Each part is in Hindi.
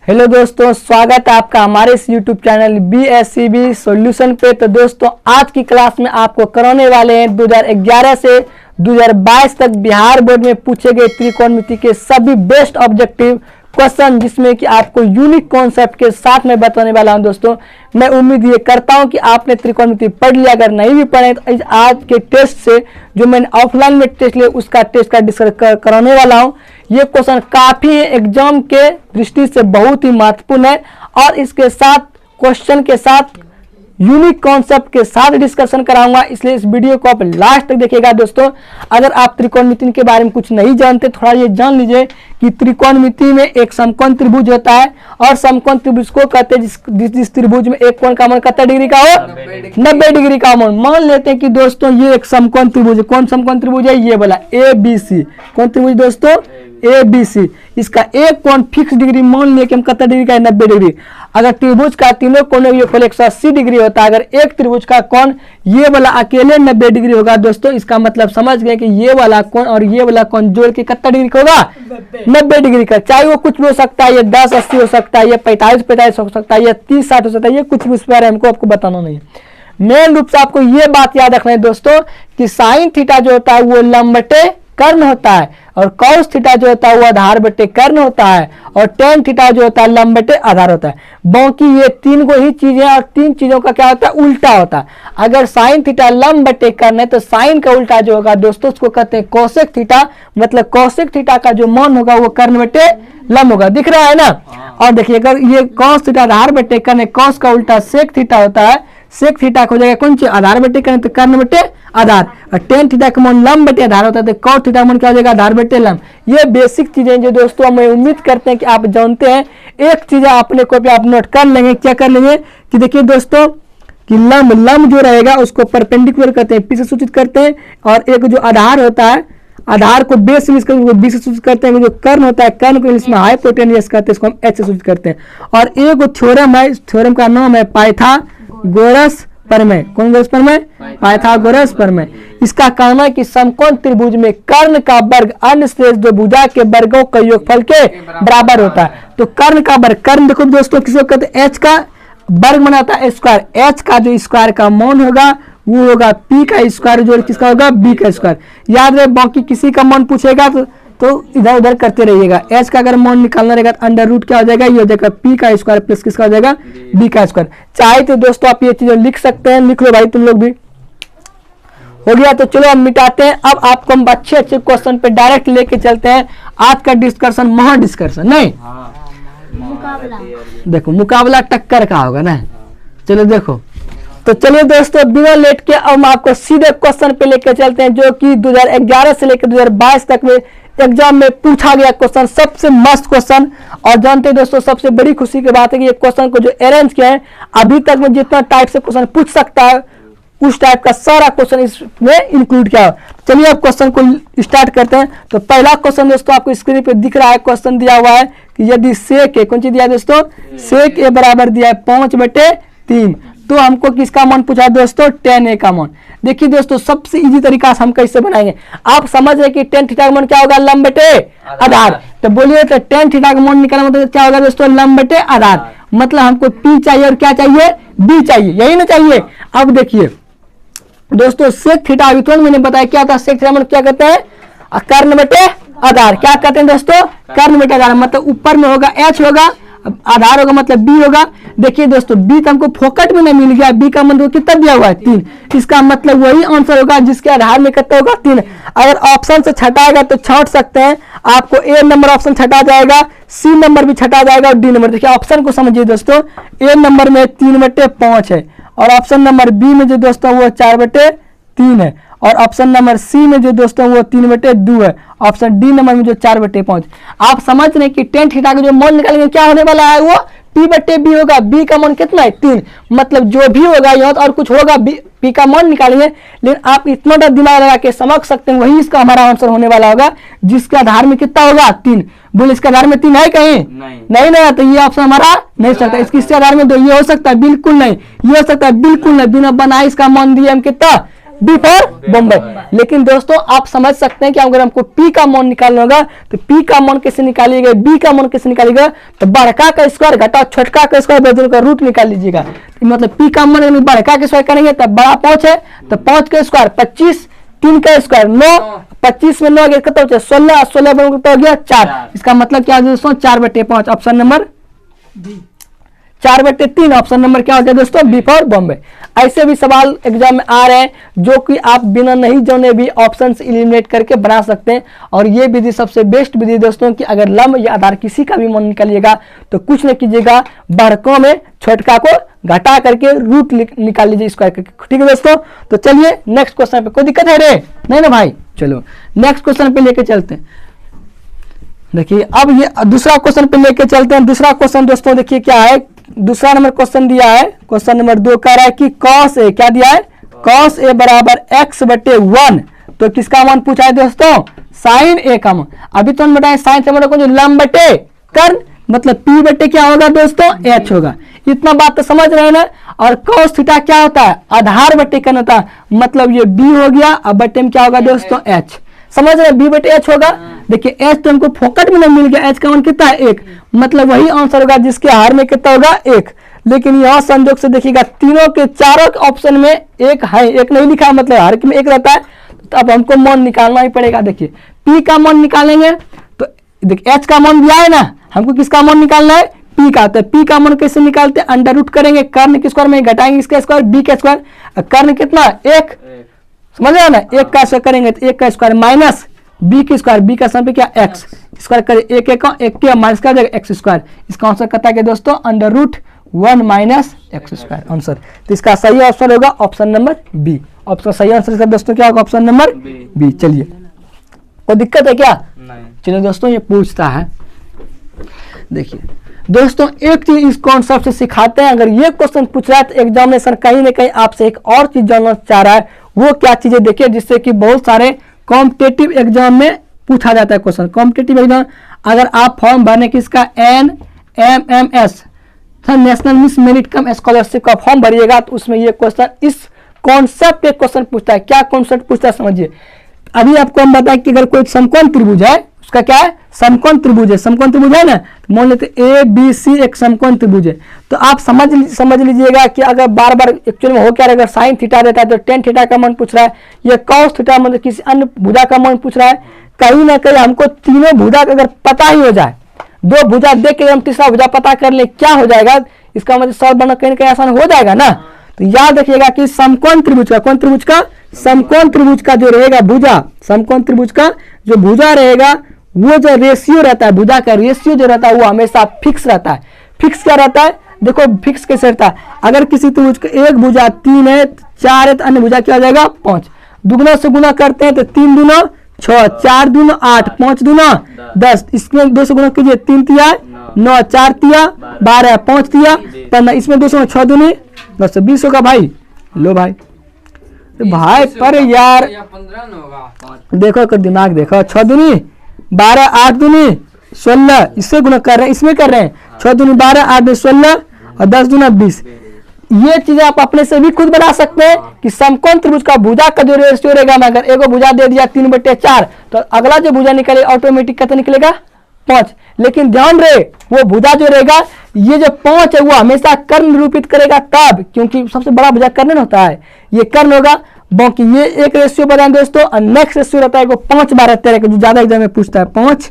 हेलो दोस्तों, स्वागत है आपका हमारे इस यूट्यूब चैनल BSCB सॉल्यूशन पे। तो दोस्तों आज की क्लास में आपको कराने वाले हैं 2011 से 2022 तक बिहार बोर्ड में पूछे गए त्रिकोणमिति के सभी बेस्ट ऑब्जेक्टिव क्वेश्चन, जिसमें कि आपको यूनिक कॉन्सेप्ट के साथ में बताने वाला हूं। दोस्तों मैं उम्मीद ये करता हूं कि आपने त्रिकोणमिति पढ़ लिया। अगर नहीं भी पढ़े तो आज के टेस्ट से जो मैंने ऑफलाइन में टेस्ट लिया उसका टेस्ट का डिस्कस कराने वाला हूं। ये क्वेश्चन काफी एग्जाम के दृष्टि से बहुत ही महत्वपूर्ण है और इसके साथ क्वेश्चन के साथ यूनिक कॉन्सेप्ट के साथ डिस्कशन कराऊंगा, इसलिए इस वीडियो को आप लास्ट तक देखिएगा। दोस्तों अगर आप त्रिकोणमिति के बारे में कुछ नहीं जानते, थोड़ा ये जान लीजिए कि त्रिकोणमिति में एक समकोण त्रिभुज होता है और समकोण त्रिभुज को कहते हैं जिस त्रिभुज में एक कोण का मान कितना डिग्री का हो, 90 डिग्री का मान। मान लेते हैं कि दोस्तों ये एक समकोण त्रिभुज है। कौन समकोण त्रिभुज है? ये वाला ABC। कौन त्रिभुज दोस्तों? ABC। इसका एक कोण फिक्स डिग्री मान लिया कि हम कितना डिग्री का है, 90 डिग्री। अगर त्रिभुज का तीनों कोणों का योगफल 180 डिग्री होता है, अगर एक त्रिभुज का कोण ये वाला अकेले 90 डिग्री होगा दोस्तों, इसका मतलब समझ गए कि ये वाला कोण और ये वाला कोण जोड़ के कितना डिग्री का होगा, 90 डिग्री का। चाहे वो कुछ भी हो सकता है, ये 10-80 हो सकता है, ये 45-45 हो सकता है, ये 30-60 हो सकता है, ये कुछ भी उस पर हमको आपको बताना नहीं है। मेन रूप से आपको ये बात याद रखना है दोस्तों कि साइन थीटा जो होता है वो लंब बटे कर्ण होता है और कॉस थीटा जो होता है वो आधार बटे कर्ण होता है और टेन थीटा जो होता है लंब बटे आधार होता है। बाकी ये तीन को ही चीजें और तीन चीजों का क्या होता है, उल्टा होता है। अगर साइन थीटा लंब बटे कर्ण है तो साइन का उल्टा जो होगा दोस्तों उसको कहते हैं कोसेक थीटा। मतलब कोसेक थीटा का जो मान होगा वो कर्ण बटे लंब होगा। दिख रहा है ना? और देखिए अगर ये कॉस थीटा आधार बटे कर्ण, कॉस का उल्टा सेक थीटा होता है, सेक थीटा हो जाएगा कौन सी, आधार बटे कर्ण, तो कर्ण बटे आधार। और टेन थीटा का मान लंब बटे आधार होता है तो कॉस थीटा मान क्या हो जाएगा, आधार बटे लंब। ये बेसिक चीजें जो दोस्तों हमें उम्मीद करते हैं कि आप जानते हैं। एक चीज अपने को आप नोट कर लेंगे। क्या कर लेंगे कि देखिए दोस्तों कि लंब जो रहेगा उसको परपेंडिकुलर करते हैं, पी से सूचित करते हैं। और एक जो आधार होता है, आधार को बेस से बी से सूचित करते हैं। जो कर्ण होता है, कर्ण को इंग्लिश में हाइपोटेन्यूस कहते हैं, इसको हम एच से सूचित करते हैं। और एक थ्योरम है, इस थ्योरम का नाम है पाइथागोरस प्रमेय। कौन गोरस प्रमेय? पाइथागोरस प्रमेय। इसका कहना है कि समकोण त्रिभुज में कर्ण का वर्ग अन्य शेष दो भुजा के वर्गों का योगफल के बराबर होता है। तो कर्ण का वर्ग, कर्ण देखो दोस्तों किसको कहते हैं, एच का वर्ग बनाता है स्क्वायर। एच का जो स्क्वायर का मान होगा वो होगा पी का स्क्वायर, जो किसका होगा, बी का स्क्वायर। याद रहे, बाकी किसी का मान पूछेगा तो इधर उधर करते रहिएगा। एच का अगर मान निकालना रहेगा तो अंडर रूट क्या हो जाएगा, ये हो जाएगा पी का स्क्वायर प्लस किसका हो जाएगा, बी का स्क्वायर। चाहे तो दोस्तों आप ये चीजें लिख सकते हैं, लिख लो भाई तुम लोग भी। हो गया तो चलो हम मिटाते हैं। अब आपको हम अच्छे क्वेश्चन पे डायरेक्ट लेके चलते हैं। आज का डिस्कशन महा डिस्कशन नहीं, देखो मुकाबला टक्कर का होगा ना। चलो देखो, तो चलिए दोस्तों बिना लेट के अब हम आपको सीधे क्वेश्चन पे लेके चलते हैं, जो कि 2011 से लेकर 2022 तक में एग्जाम में पूछा गया क्वेश्चन, सबसे मस्त क्वेश्चन। और जानते हैं दोस्तों सबसे बड़ी खुशी की बात है कि ये क्वेश्चन को जो अरेंज किया है, अभी तक में जितना टाइप से क्वेश्चन पूछ सकता है उस टाइप का सारा क्वेश्चन इसमें इंक्लूड किया है। चलिए अब क्वेश्चन को स्टार्ट करते हैं। तो पहला क्वेश्चन दोस्तों आपको स्क्रीन पे दिख रहा है। क्वेश्चन दिया हुआ है कि यदि सेक ए, कौन चीज दिया है दोस्तों, सेक ए बराबर दिया है 5/3, तो हमको किसका मान पूछा है दोस्तों, tan a का मान। देखिए दोस्तों सबसे इजी तरीका से हम कैसे बनाएंगे। आप समझ रहे कि tan थीटा का मान क्या होगा, लंब बटे आधार। तो बोलिए तो tan थीटा का मान निकालना मतलब क्या होगा दोस्तों, लंब बटे आधार। मतलब हमको P चाहिए और क्या चाहिए, B चाहिए, यही ना चाहिए। अब देखिए दोस्तों सेक थीटा अभी तुरंत मैंने बताया क्या था, सेक थीटा मान क्या कहते हैं, कर्ण बटे आधार। क्या कहते हैं दोस्तों, कर्ण बटे आधार। मतलब ऊपर में होगा H होगा, आधार होगा मतलब B होगा। देखिए दोस्तों B तो हमको फोकट में नहीं मिल गया, B का मतलब कितना दिया हुआ है, 3। इसका मतलब वही आंसर होगा जिसके आधार में कितना होगा, 3। अगर ऑप्शन से छटाएगा तो छांट सकते हैं, आपको A नंबर ऑप्शन छटा जाएगा, C नंबर भी छटा जाएगा और D नंबर। देखिए ऑप्शन को समझिए दोस्तों, A नंबर में 3/5 है और ऑप्शन नंबर B में जो दोस्तों वो 4/3 है और ऑप्शन नंबर C में जो दोस्तों वो 3/2 है। ऑप्शन डी नंबर में जो 4/5। आप समझ रहे कि tan थीटा का जो मान निकालेंगे क्या होने वाला है, वो P/B होगा। B का मान कितना है, 3। मतलब जो भी होगा यहाँ और कुछ होगा, P का मान निकालेंगे। लेकिन आप इतना दिमाग लगा के समझ सकते हैं वही इसका हमारा आंसर होने वाला होगा, जिसके आधार में कितना होगा, 3। बोले इसके आधार में 3 है कहीं, नहीं ना, तो ये ऑप्शन हमारा नहीं सकता। इसके आधार में 2 ये हो सकता है, बिल्कुल नहीं। ये हो सकता है, बिल्कुल नहीं। बिना बनाए इसका मान दिए हम कितना, बी फॉर बॉम्बे। लेकिन दोस्तों आप समझ सकते हैं कि अगर हमको पी का मान निकालना होगा तो पी का मान कैसे निकालिएगा, बी का मान कैसे निकालिएगा, तो बड़का का स्क्वायर घटा छोटका का स्क्वायर दोनों का रूट निकाल लीजिएगा। मतलब पी का मान बड़का का स्क्वायर करेंगे तब बड़ा 5 है, तो 5 का स्क्वायर 25, 3 का स्क्वायर 9, 25 में 9 गया कितना होता है 16, 16 में कितना हो गया 4। इसका मतलब क्या है दोस्तों 4/5, ऑप्शन नंबर 4/3, ऑप्शन नंबर क्या हो गया दोस्तों बी फॉर बॉम्बे। ऐसे भी सवाल एग्जाम में आ रहे हैं जो कि आप बिना नहीं जाने भी ऑप्शन से एलिमिनेट करके बना सकते हैं। और ये विधि सबसे बेस्ट विधि दोस्तों कि अगर लंब या आधार किसी का भी मान निकालिएगा तो कुछ न कीजिएगा, बड़कों में छोटका को घटा करके रूट निकाल लीजिए स्क्वायर करके। ठीक है दोस्तों, तो चलिए नेक्स्ट क्वेश्चन पे। कोई दिक्कत है रे? नहीं ना भाई, चलो नेक्स्ट क्वेश्चन पे लेके चलते हैं। देखिए अब ये दूसरा क्वेश्चन पे लेके चलते हैं। दूसरा क्वेश्चन दोस्तों देखिए क्या है, दूसरा नंबर क्वेश्चन दिया है, क्वेश्चन नंबर 2 कह रहा है कि cos a, क्या दिया है cos a बराबर x/1। तो किसका मान पूछा है दोस्तों, sin a का मान। अभी तो हम बताए sin से मतलब लंब बटे कर्ण, मतलब p बटे क्या होगा दोस्तों h होगा। इतना बात तो समझ रहे हैं ना। और cos थीटा क्या होता है, आधार बटे कर्ण होता है, मतलब ये b हो गया, अब बटे में क्या होगा दोस्तों h। समझ रहे हैं, b बटे h होगा। देखिए h तो हमको फोकट में मिल गया, h का मान कितना है 1, मतलब वही आंसर होगा जिसके हार में कितना होगा 1। लेकिन यह संयोग से देखिएगा तीनों के चारों ऑप्शन में 1 है, 1 नहीं लिखा है, मतलब हर में 1 रहता है। तो अब हमको मान निकालना ही पड़ेगा। देखिए p का मान निकालेंगे तो देखिए h का मान दिया है ना, हमको किसका मान निकालना है p का। तो p का मान कैसे निकालते हैं, अंडर रूट करेंगे, कर्ण के स्क्वायर में घटाएंगे इसका स्क्वायर b का स्क्वायर, कर्ण कितना 1, समझ रहे ना, 1 का स्क्वायर करेंगे तो 1 का स्क्वायर माइनस b की स्क्वायर, b का स्थान पे क्या x स्क्वायर करे, 1 के माइनस कर देगा x स्क्वायर। इसका आंसर कहता है कि दोस्तों √1 माइनस x स्क्वायर आंसर। तो इसका सही ऑप्शन होगा ऑप्शन नंबर बी। ऑप्शन सही आंसर इसका दोस्तों क्या होगा ऑप्शन नंबर बी। चलिए कोई दिक्कत है क्या? नहीं। चलिए दोस्तों ये पूछता है, देखिए दोस्तों एक चीज इस कॉन्सेप्ट से सिखाते हैं। अगर ये क्वेश्चन पूछ रहा है तो एग्जामिनेशन कहीं ना कहीं आपसे एक और चीज जानना चाह रहा है, वो क्या चीजें देखिए जिससे कि बहुत सारे कॉम्पिटिटिव एग्जाम में पूछा जाता है क्वेश्चन। कॉम्पिटिटिव एग्जाम अगर आप फॉर्म भरने की इसका NMMS नेशनल मिस मेरिट कम स्कॉलरशिप का फॉर्म भरिएगा तो उसमें ये क्वेश्चन इस कॉन्सेप्ट पे क्वेश्चन पूछता है। क्या कॉन्सेप्ट पूछता है समझिए। अभी आपको हम बताएं कि अगर कोई समकोण त्रिभुज है, उसका क्या है समकोण त्रिभुज है, समकोण त्रिभुज है ना, तो मान लेते ABC एक समकोण त्रिभुज है। तो आप समझ लीजिएगा कि अगर बार बार एक्चुअली में हो क्या, अगर साइन थीटा देता है तो टेन थीटा का मान पूछ रहा है, ये कॉस थीटा मतलब किसी अन्य भुजा का मान पूछ रहा है। कहीं ना कहीं हमको तीनों भुजा का अगर पता ही हो जाए, दो भुजा देख के हम तीसरा भुजा पता कर ले क्या हो जाएगा, इसका मतलब सॉल्व करना कहीं ना कहीं आसान हो जाएगा ना। तो याद रखिएगा कि समकोण त्रिभुज का, कौन त्रिभुज का, समकोण त्रिभुज का जो रहेगा भुजा, समकोण त्रिभुज का जो भुजा रहेगा वो जो रेशियो रहता है, भुजा का रेशियो जो रहता है वो हमेशा फिक्स रहता है। फिक्स क्या रहता है, देखो फिक्स कैसे रहता है, अगर किसी त्रिभुज का एक भुजा 3 है, 4 है तो अन्य भुजा क्या हो जाएगा 5। दुगुना से गुना करते हैं तो 3 दूना 6, 4 दूना 8, 5 दूना 10, इसमें 2 से गुना कीजिए 3 तिया 9, 4 तिया 12, 5 तिया 15, इसमें 2 से 6 दूनी 10, 20 होगा भाई। लो भाई भाई पर यार देखो कर दिमाग देखो, 6 दूनी 12, 8 दूनी 16, इससे गुना कर रहे हैं, इसमें कर रहे हैं 6 दूनी 12, 8 दूनी 16 और 10 दूना 20। ये चीजें आप अपने से भी खुद बना सकते हैं कि समकोण त्रिभुज का भुजा का जो रेशियो रहेगा ना, अगर एगो भुजा दे दिया 3/4 तो अगला जो भुजा निकलेगा ऑटोमेटिक कितना निकलेगा 5। लेकिन ध्यान रहे वो भुजा जो रहेगा ये जो 5 है वो हमेशा कर्ण निरूपित करेगा तब, क्योंकि सबसे बड़ा भुजा कर्ण होता है, ये कर्ण होगा। बाकी ये एक रेशियो बताएं दोस्तों, और नेक्स्ट रेशियो रहता है 5, 12, 13 का जो ज्यादा एग्जाम में पूछता है 5,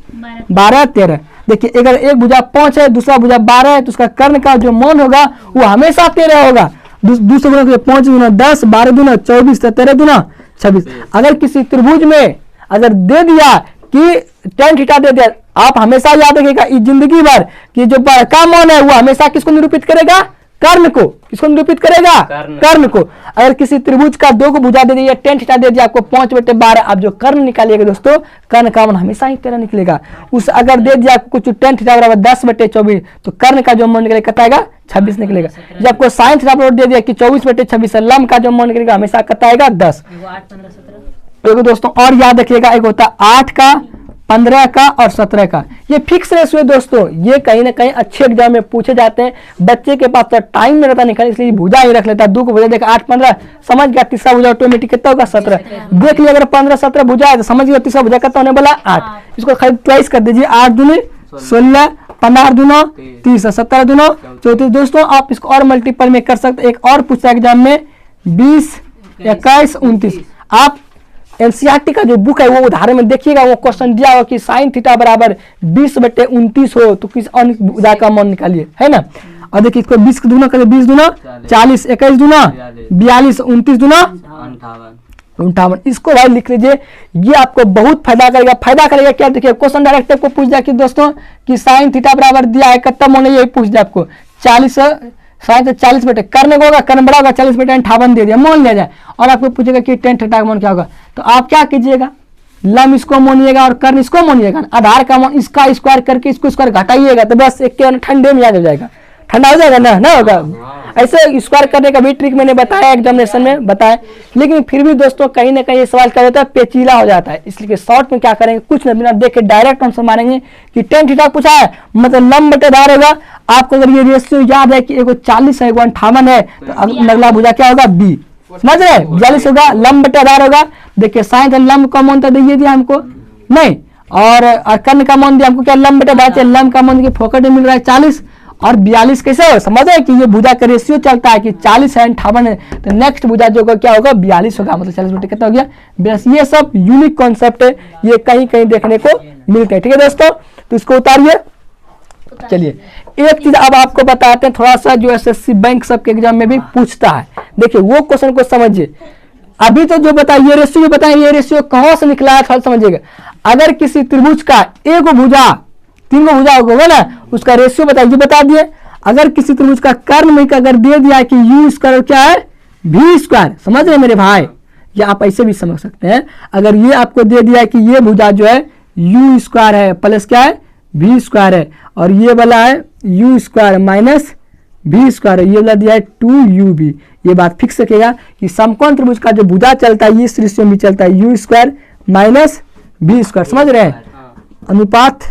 12, 13। देखिए अगर एक भुजा 5 है दूसरा भुजा 12 है तो उसका कर्ण का जो मान होगा वो हमेशा 13 होगा। दूसरे गुना 5 दूना 10, 12 दूना 24, 13 दूना 26। अगर किसी त्रिभुज में अगर दे दिया कि tan थीटा दे दिया, आप हमेशा याद रखिएगा इस जिंदगी भर कि जो बड़का मान है वो हमेशा किसको निरूपित करेगा, कर्ण को। किसको निरूपित करेगा, कर्ण को। अगर किसी त्रिभुज का 2 को भुजा दे दिया, tan थीटा दे दिया आपको 5/12, आप जो कर्ण निकालिएगा दोस्तों कर्ण का मान हमेशा ही 13 निकलेगा। उस अगर दे दिया आपको कुछ tan थीटा बराबर 10/24 तो कर्ण का जो मान निकलेगा कितना आएगा 26 निकलेगा। जब आपको sin थीटा बराबर दे दिया कि 24/26 लंब का जो मान निकलेगा हमेशा कितना आएगा 10। देखो दोस्तों और याद रखिएगा, एक होता है 8 का 15 का और 17 का। ये फिक्स रेशियो है दोस्तों, ये कहीं ना कहीं अच्छे एग्जाम में पूछे जाते हैं। बच्चे के पास तो टाइम नहीं रहता निकालने, इसलिए भुजा ही रख लेता है। 2 को भुजा देखा 8 15 समझ गया, तीसरा भुजा ऑटोमेटिक कितना होगा 17। देख लिया अगर 15 17 भुजा है तो समझ गया तीसरा भुजा कितना होने वाला 8। इसको खाली ट्वाइस कर दीजिए, 8 दूनी 16, 15 दूनो 30, 17 दूनो 34। दोस्तों आप इसको और मल्टीपल में कर सकते। एक और पूछा एग्जाम में 20 21 29। आप एनसीईआरटी का जो बुक है वो उदाहरण में देखिएगा, वो क्वेश्चन दिया होगा कि साइन थीटा बराबर 20/29 हो तो किस अन्य भुजा का मान निकालिए, है ना। और देखिए इसको 20 दूना कर 20 दूना 40, 21 दूना 42, 29 दूना 58। इसको भाई लिख लीजिए, ये आपको बहुत फायदा करेगा। फायदा करेगा क्या, देखिए क्वेश्चन डायरेक्ट आपको पूछ दिया कि दोस्तों कि साइन थीटा बराबर दिया है कितना मान, ये पूछ दिया आपको 40 साइन से 40 बटे करने को होगा, कर्ण बड़ा होगा 40/58 दे दिया, मान लिया जाए। और आपको पूछेगा कि tan थीटा का मान क्या होगा, तो आप क्या कीजिएगा, लम इसको मानिएगा और कर्ण इसको मानिएगा, आधार का मान इसका स्क्वायर करके इसको स्क्वायर घटाइएगा, तो बस एक के ठंडे में याद हो जाएगा, ठंडा हो जाएगा ना होगा। ऐसे स्क्वायर करने का भी ट्रिक मैंने बताया एग्जामिनेशन में बताया, लेकिन फिर भी दोस्तों कहीं ना कहीं ये सवाल कर देता है पेचीला हो जाता है। इसलिए शॉर्ट में क्या करेंगे, कुछ न बिना देखे डायरेक्ट आंसर मारेंगे कि tan थीटा पूछा है मतलब लंब बटे आधार होगा। आपको अगर ये रेशियो याद है कि एगो 40 है एगो 58 है, तो अगला भुजा क्या होगा b, समझ रहे, 42 होगा, लंब बटे आधार होगा। देखिए साइन लंब का मान तो दे दिया हमको नहीं, और कर्ण का मान दिया हमको क्या, लंब बटे आधार, लंब का मान देखिए फोकट में मिल रहा है 40 और 42 कैसे हो, समझ रहे कि ये भुजा का रेशियो चलता है कि 40 है 58 है, तो नेक्स्ट भुजा जो क्या होगा 42 होगा, मतलब 40 बटे कितना हो गया 42। ये सब यूनिक कॉन्सेप्ट है, ये कहीं कहीं देखने को मिलते हैं। ठीक है दोस्तों, तो इसको उतारिए। चलिए एक चीज अब आपको बताते हैं, थोड़ा सा जो एसएससी बैंक सबके एग्जाम में भी पूछता है, देखिए वो क्वेश्चन को समझिए। अभी तो जो बताया ये रेशियो बताया, ये रेशियो कहां से निकला है थोड़ा समझिएगा। अगर किसी त्रिभुज का एक भुजा 3 को भुजा होगा ना, उसका रेशियो बताइए, बता दिए। अगर किसी त्रिभुज का कर्ण में अगर दे दिया कि यू स्क्वायर क्या है v स्क्वायर, समझ रहे मेरे भाई, या आप ऐसे भी समझ सकते हैं। अगर ये आपको दे दिया कि ये भुजा जो है यू स्क्वायर है प्लस क्या है v स्क्वायर है, और ये वाला है you square minus v square है, ये वाला दिया है 2ub। ये बात फिक्स रखेगा कि समकोण त्रिभुज का जो भुजा चलता है ये इस रेशियो में चलता है you square minus v square, समझ रहे हैं, अनुपात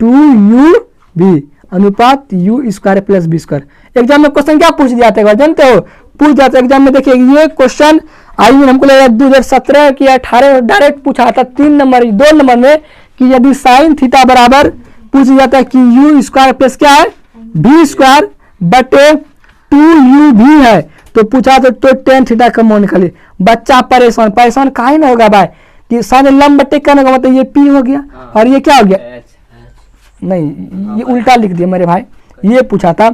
2ub अनुपात u square plus b square. Exam में क्वेश्चन क्या पूछ दिया था जानते हो, पूछ जाता है एग्जाम में। देखिए ये क्वेश्चन आई मीन हमको लगा 2017 की 18 डायरेक्ट पूछा था 3 नंबर 2 नंबर में, कि यदि साइन थीटा बराबर पूछ जाता है कि यू स्क्वायर प्लस क्या है v स्क्वायर बटे 2ub है, तो पूछा तो tan थीटा का मान निकालिए। बच्चा परेशान काहे ना होगा भाई, कि साइन लंब बटे करने का मतलब ये p हो गया और ये क्या हो गया, नहीं ये उल्टा लिख दिया मेरे भाई। ये पूछा था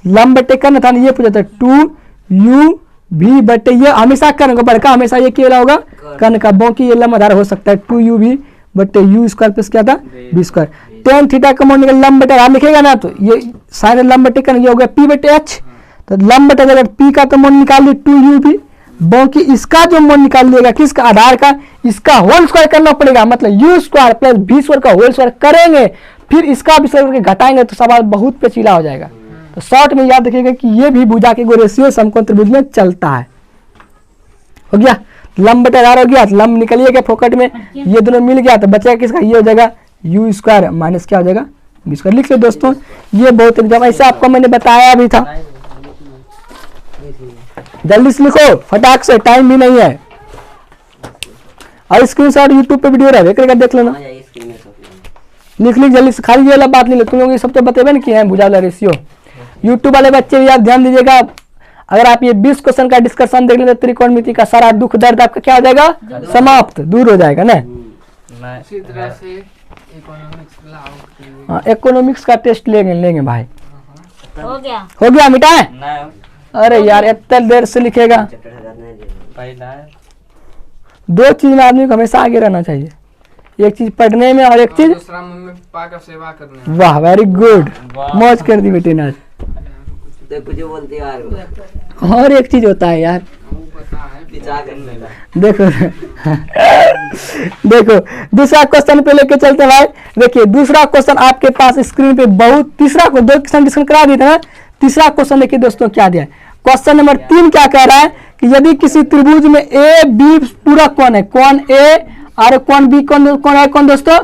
लंब बटे कर्ण था, ये पूछा था 2ub बटे, ये हमेशा कर्ण का बड़का हमेशा ये क्या होगा कर्ण का, बाकी ये लंब आधार हो सकता है 2ub बटे u स्क्वायर प्लस क्या था b स्क्वायर। tan थीटा का मान निकल लंब बटे आधार लिखेगा ना, तो ये साइन लंब बटे कर्ण ये हो गया p बटे h, तो लंब बटे अगर p का तो मान निकाल लिया 2ub, बाकी इसका जो मान निकाल लिएगा किसका आधार का, इसका होल स्क्वायर करना पड़ेगा, मतलब u square plus b square का होल स्क्वायर करेंगे, फिर इसका भी करके घटाएंगे, तो सवाल बहुत पेचीला हो जाएगा। तो शॉर्ट में याद रखिएगा कि ये भी भुजा के रेशियो समकोण त्रिभुज में चलता है। हो गया, लंब बटे आधार हो गया, लंब निकलिए गया फोकट में, ये दोनों मिल गया, तो बचेगा किसका, ये हो जाएगा यू स्क्वायर माइनस क्या हो जाएगा बी स्क्वायर। लिख लो दोस्तों, ये बहुत एग्जाम ऐसे आपको मैंने बताया भी था, जल्दी से लिखो फटाक से, टाइम भी नहीं है। और स्क्रीनशॉट यूट्यूब पे वीडियो रहेगा देख लेना, लिख जल्दी से, खाली ये वाला बात नहीं ले, तुम लोग ये सब तो बतेबे ना किए हैं भुजा वाला रेशियो। यूट्यूब वाले बच्चे भी आप ध्यान दीजिएगा, अगर आप ये 20 क्वेश्चन का डिस्कशन देख लेते त्रिकोणमिति का सारा दुख दर्द आपका क्या हो जाएगा समाप्त, दूर हो जाएगा ना। इसी तरह से इकोनॉमिक्स का टेस्ट लेंगे भाई। हो गया मिटाए, अरे यार इतना देर से लिखेगा। 2 चीज में आदमी को हमेशा आगे रहना चाहिए, एक चीज पढ़ने में और एक चीज दूसरा मम्मी पापा का सेवा करने में। वाह वेरी गुड, मौज कर दी बेटे ने। और एक चीज होता है यार, देखो देखो दूसरा क्वेश्चन पे लेके चलते भाई। देखिए दूसरा क्वेश्चन आपके पास स्क्रीन पे बहुत, तीसरा को 2 क्वेश्चन डिस्कस करा दिए थे ना, तीसरा क्वेश्चन देखिए दोस्तों क्या दिया है। क्वेश्चन नंबर 3 क्या कह रहा है कि यदि किसी त्रिभुज में ए बी पूरक कोण है, कोण ए और कौन बी कौन है कौन दोस्तों,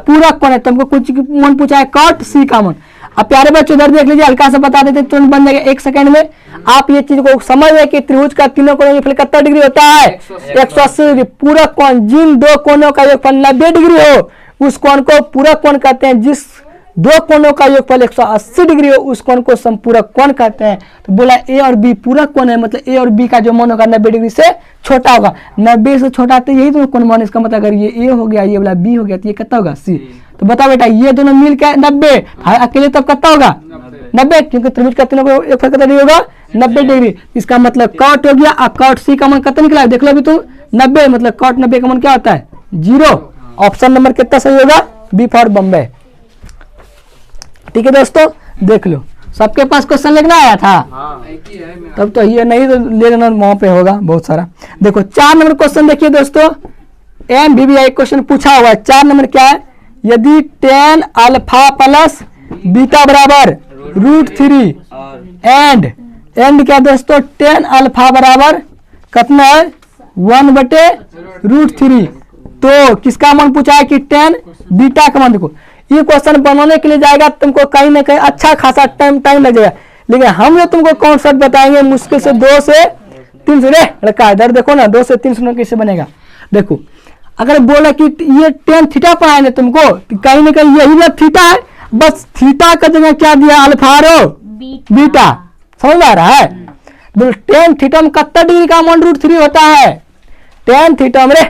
पूरक कौन है। तुमको कुछ मन पूछा है कॉट सी का मन। अब प्यारे बच्चों इधर देख लीजिए, हल्का सा बता देते तुरंत बन जाएगा 1 सेकंड में। आप ये चीज को समझ रहे कि त्रिभुज का तीनों कोनों का कितना डिग्री होता है, 180 डिग्री। पूरक कोण जिन दो कोनों का योगफल 90 डिग्री हो उस कोण को पूरक कोण कहते हैं। जिस दो कोनों का योगफल 180 डिग्री हो उस कोण को समपूरक कोण कहते हैं। तो बोला ए और बी पूरक कोण है, मतलब ए और बी का जो मान होगा 90 डिग्री से छोटा होगा। 90 से छोटा तो यही तो कोण मान, इसका मतलब अगर ये ए हो गया ये वाला बी हो गया तो ये कितना होगा सी। तो बताओ बेटा ये दोनों मिल के 90, अकेले तब कितना होगा 90, क्योंकि त्रिभुज का तीनों को योगफल कितना डिग्री होगा 90 डिग्री। इसका मतलब कॉट हो गया। अब कॉट सी का मान कितना निकला देख लो अभी तुम 90, मतलब कॉट 90 का मान क्या होता है 0। ऑप्शन नंबर कितना सही होगा, बी फॉर बॉम्बे। ठीक है दोस्तों, देख लो सबके पास क्वेश्चन लिखना आया था, तब तो ये नहीं तो ले लेना वहां पे होगा बहुत सारा। देखो 4 नंबर क्वेश्चन देखिए दोस्तों, MBBI क्वेश्चन पूछा हुआ है। 4 नंबर क्या है, यदि tan अल्फा प्लस बीटा बराबर √3 एंड क्या दोस्तों tan अल्फा बराबर कितना है 1/√3, तो किसका मान पूछा है कि tan बीटा का मान। देखो ये क्वेश्चन बनाने के लिए जाएगा तुमको कहीं ना कहीं अच्छा खासा टाइम लग जाएगा, लेकिन हम लोग तुमको कॉन्सेप्ट बताएंगे मुश्किल से 2 से 300। रे लड़का इधर देखो ना 2 से 300 कैसे बनेगा। देखो अगर बोला कि ये tan थीटा पढ़ाएंगे तुमको तो कहीं ना कहीं यही ना थीटा है, बस थीटा का जगह क्या दिया अल्फा रो बीटा, समझ में आ रहा है। tan थीटा में कितना डिग्री का मान √3 होता है, tan थीटा में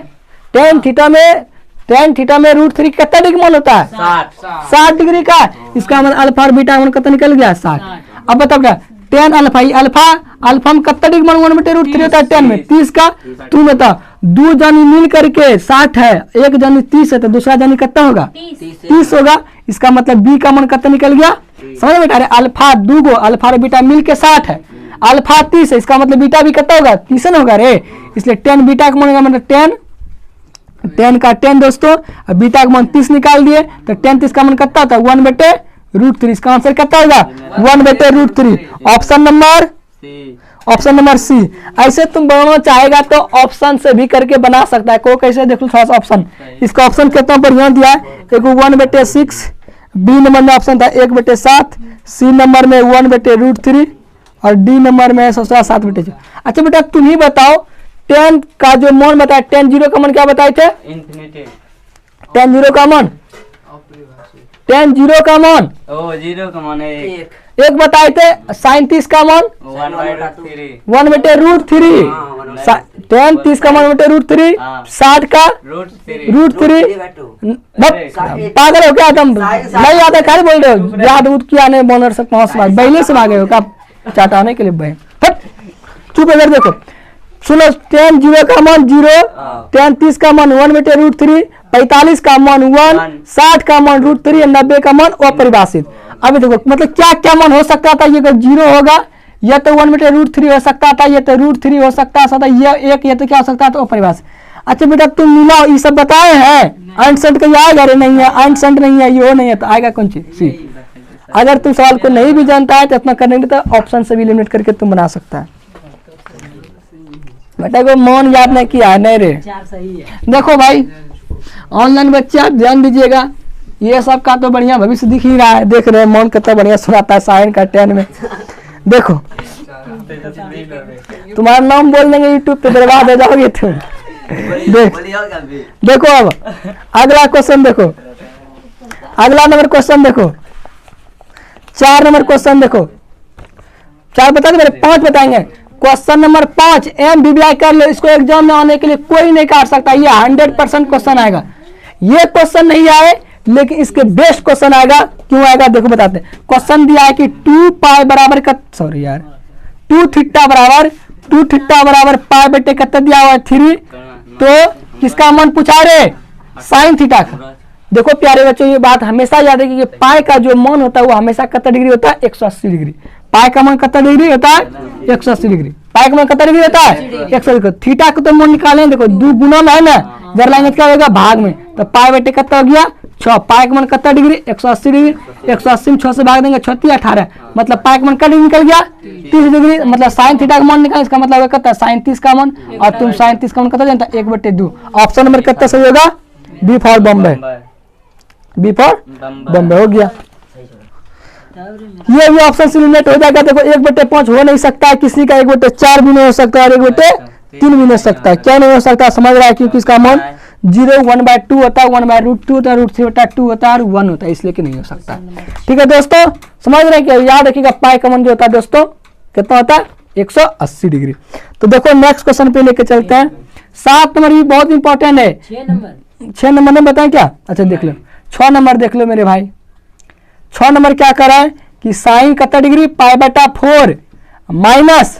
√3 कितना डिग्री मान होता है 60 डिग्री का। इसका मतलब अल्फा और बीटा मान कितना निकल गया 60। अब बताओ क्या tan अल्फा अल्फा में कितना डिग्री मान 1/√3 होता है tan में 30 का। तुम बताओ 2 जानी मिल करके 60 है, 1 जानी 30 है, तो दूसरा जानी कितना होगा 30 होगा। इसका मतलब बी का मान कितना निकल गया, समझ बेटा। अरे अल्फा 2 गो अल्फा और बीटा मिल के 60 है, अल्फा 30 है, इसका मतलब बीटा भी कितना होगा 30 न होगा रे। इसलिए tan बीटा का मान होगा, मतलब tan का tan दोस्तों, अब बीटा का मान 30 निकाल दिए तो tan 30 का मान कितना होता है 1/√3। इसका आंसर कितना होगा 1/√3। Option number C. ऐसे तुम बनाना चाहेगा तो ऑप्शन से भी करके बना सकता है। को कैसे देख लो थोड़ा सा ऑप्शन, इसका ऑप्शन कितना बढ़िया दिया है, एक 1/6, बी नंबर में ऑप्शन था 1/7, सी नंबर में 1/√3 और डी नंबर में 7/6। अच्छा बेटा तुम ही बताओ tan का जो मान बताया, tan 0 का मान क्या बताए थे, tan 0 का मान tan 0 का मान 0 का मान 1 बताए थे, sin 30 का मान 1/√3, tan 30 का मान 1/√3, 60 का √3। पागल हो क्या तुम, नहीं आता क्या बोल रहे हो, याद उद किया नहीं बोनर से 5 बार पहले से भागे हो क्या चाटाने के लिए भाई। चुप इधर देखो सुनो, tan 0 का मान 0, tan 30 का मान 1/√3, 45 का मान 1, 60 का मान √3, 90 का मान अपरिभाषित। अभी देखो मतलब क्या क्या मान हो सकता था, ये 0 होगा, या तो 1/√3 हो सकता था, या तो √3 हो सकता था, ये एक ये तो क्या हो सकता था अपरिभाषित। अच्छा बेटा तुम मिलाओ ये सब बताए हैं, आइंस्टाइन का आएगा रे, नहीं है आइंस्टाइन नहीं है, ये नहीं है तो आएगा कौन चीज सी। अगर तुम सवाल को नहीं भी जानता है तो अपना करने तो ऑप्शन से भी एलिमिनेट करके तुम बना सकता है। बेटा को मान याद नहीं किया है, नहीं रे देखो भाई ऑनलाइन बच्चे आप ध्यान दीजिएगा, ये सब का तो बढ़िया भविष्य दिख ही रहा है। देख रहे हैं मौन कितना बढ़िया सुनाता है साइन का 10 में। देखो तुम्हारा नाम बोल देंगे यूट्यूब पे बर्बाद हो जाओगे तुम। देखो अब अगला क्वेश्चन देखो, अगला नंबर क्वेश्चन देखो, 4 नंबर क्वेश्चन देखो। 4 बता दे मेरे 5 बताएंगे। क्वेश्चन नंबर 5 MBBI कर लो, इसको एग्जाम में आने के लिए कोई नहीं काट सकता, ये 100% क्वेश्चन आएगा। ये क्वेश्चन नहीं आए लेकिन इसके बेस्ट क्वेश्चन आएगा। क्यों आएगा देखो बताते हैं। क्वेश्चन दिया है कि 2 पाई बराबर 2 थीटा बराबर पाई बटे कितना दिया हुआ है 3, तो किसका मान पूछा रे साइन थीटा का। देखो प्यारे बच्चों ये बात हमेशा याद है कि पाई का जो मान होता है वो हमेशा कितना डिग्री होता है 180 डिग्री। पाई का मान कितना डिग्री होता है 180 डिग्री। पाई का मान कितना डिग्री होता है 180 डिग्री। थीटा को तो मान निकालें, देखो 2 गुना में है ना, जर लाएंगे क्या होगा भाग में, तो पाई बटे कितना हो गया 6 पाई का मान कितना डिग्री 180 डिग्री 180 में 6 से भाग देंगे 36 18 मतलब पाई का मान कितना निकल गया 30 डिग्री मतलब साइन थीटा का मान निकाल इसका मतलब कितना साइन 30 का मान और तुम साइन 30 का मान कितना जानता 1/2 ऑप्शन नंबर कितना सही होगा B for Bombay B for Bombay हो गया। ये भी ऑप्शन से एलिमिनेट हो जाएगा। देखो 1/5 हो नहीं सकता है किसी का 1/4 भी नहीं हो सकता और 1/3 भी नहीं हो सकता है। क्या नहीं हो सकता समझ रहा है क्योंकि इसका मान 0 1/2 होता है 1/√2 होता है √3/2 होता है और 1 होता है इसलिए कि नहीं हो सकता। ठीक है दोस्तों समझ रहे हैं कि याद रखिएगा पाई का मान जो होता है दोस्तों कितना होता है 180 डिग्री। तो देखो नेक्स्ट क्वेश्चन पे लेके चलते हैं। 7 नंबर भी बहुत इंपॉर्टेंट है 6 नंबर में बताएं क्या अच्छा देख लो 6 नंबर देख लो मेरे भाई 6 नंबर क्या कर रहा है कि साइन कितना डिग्री π/4 माइनस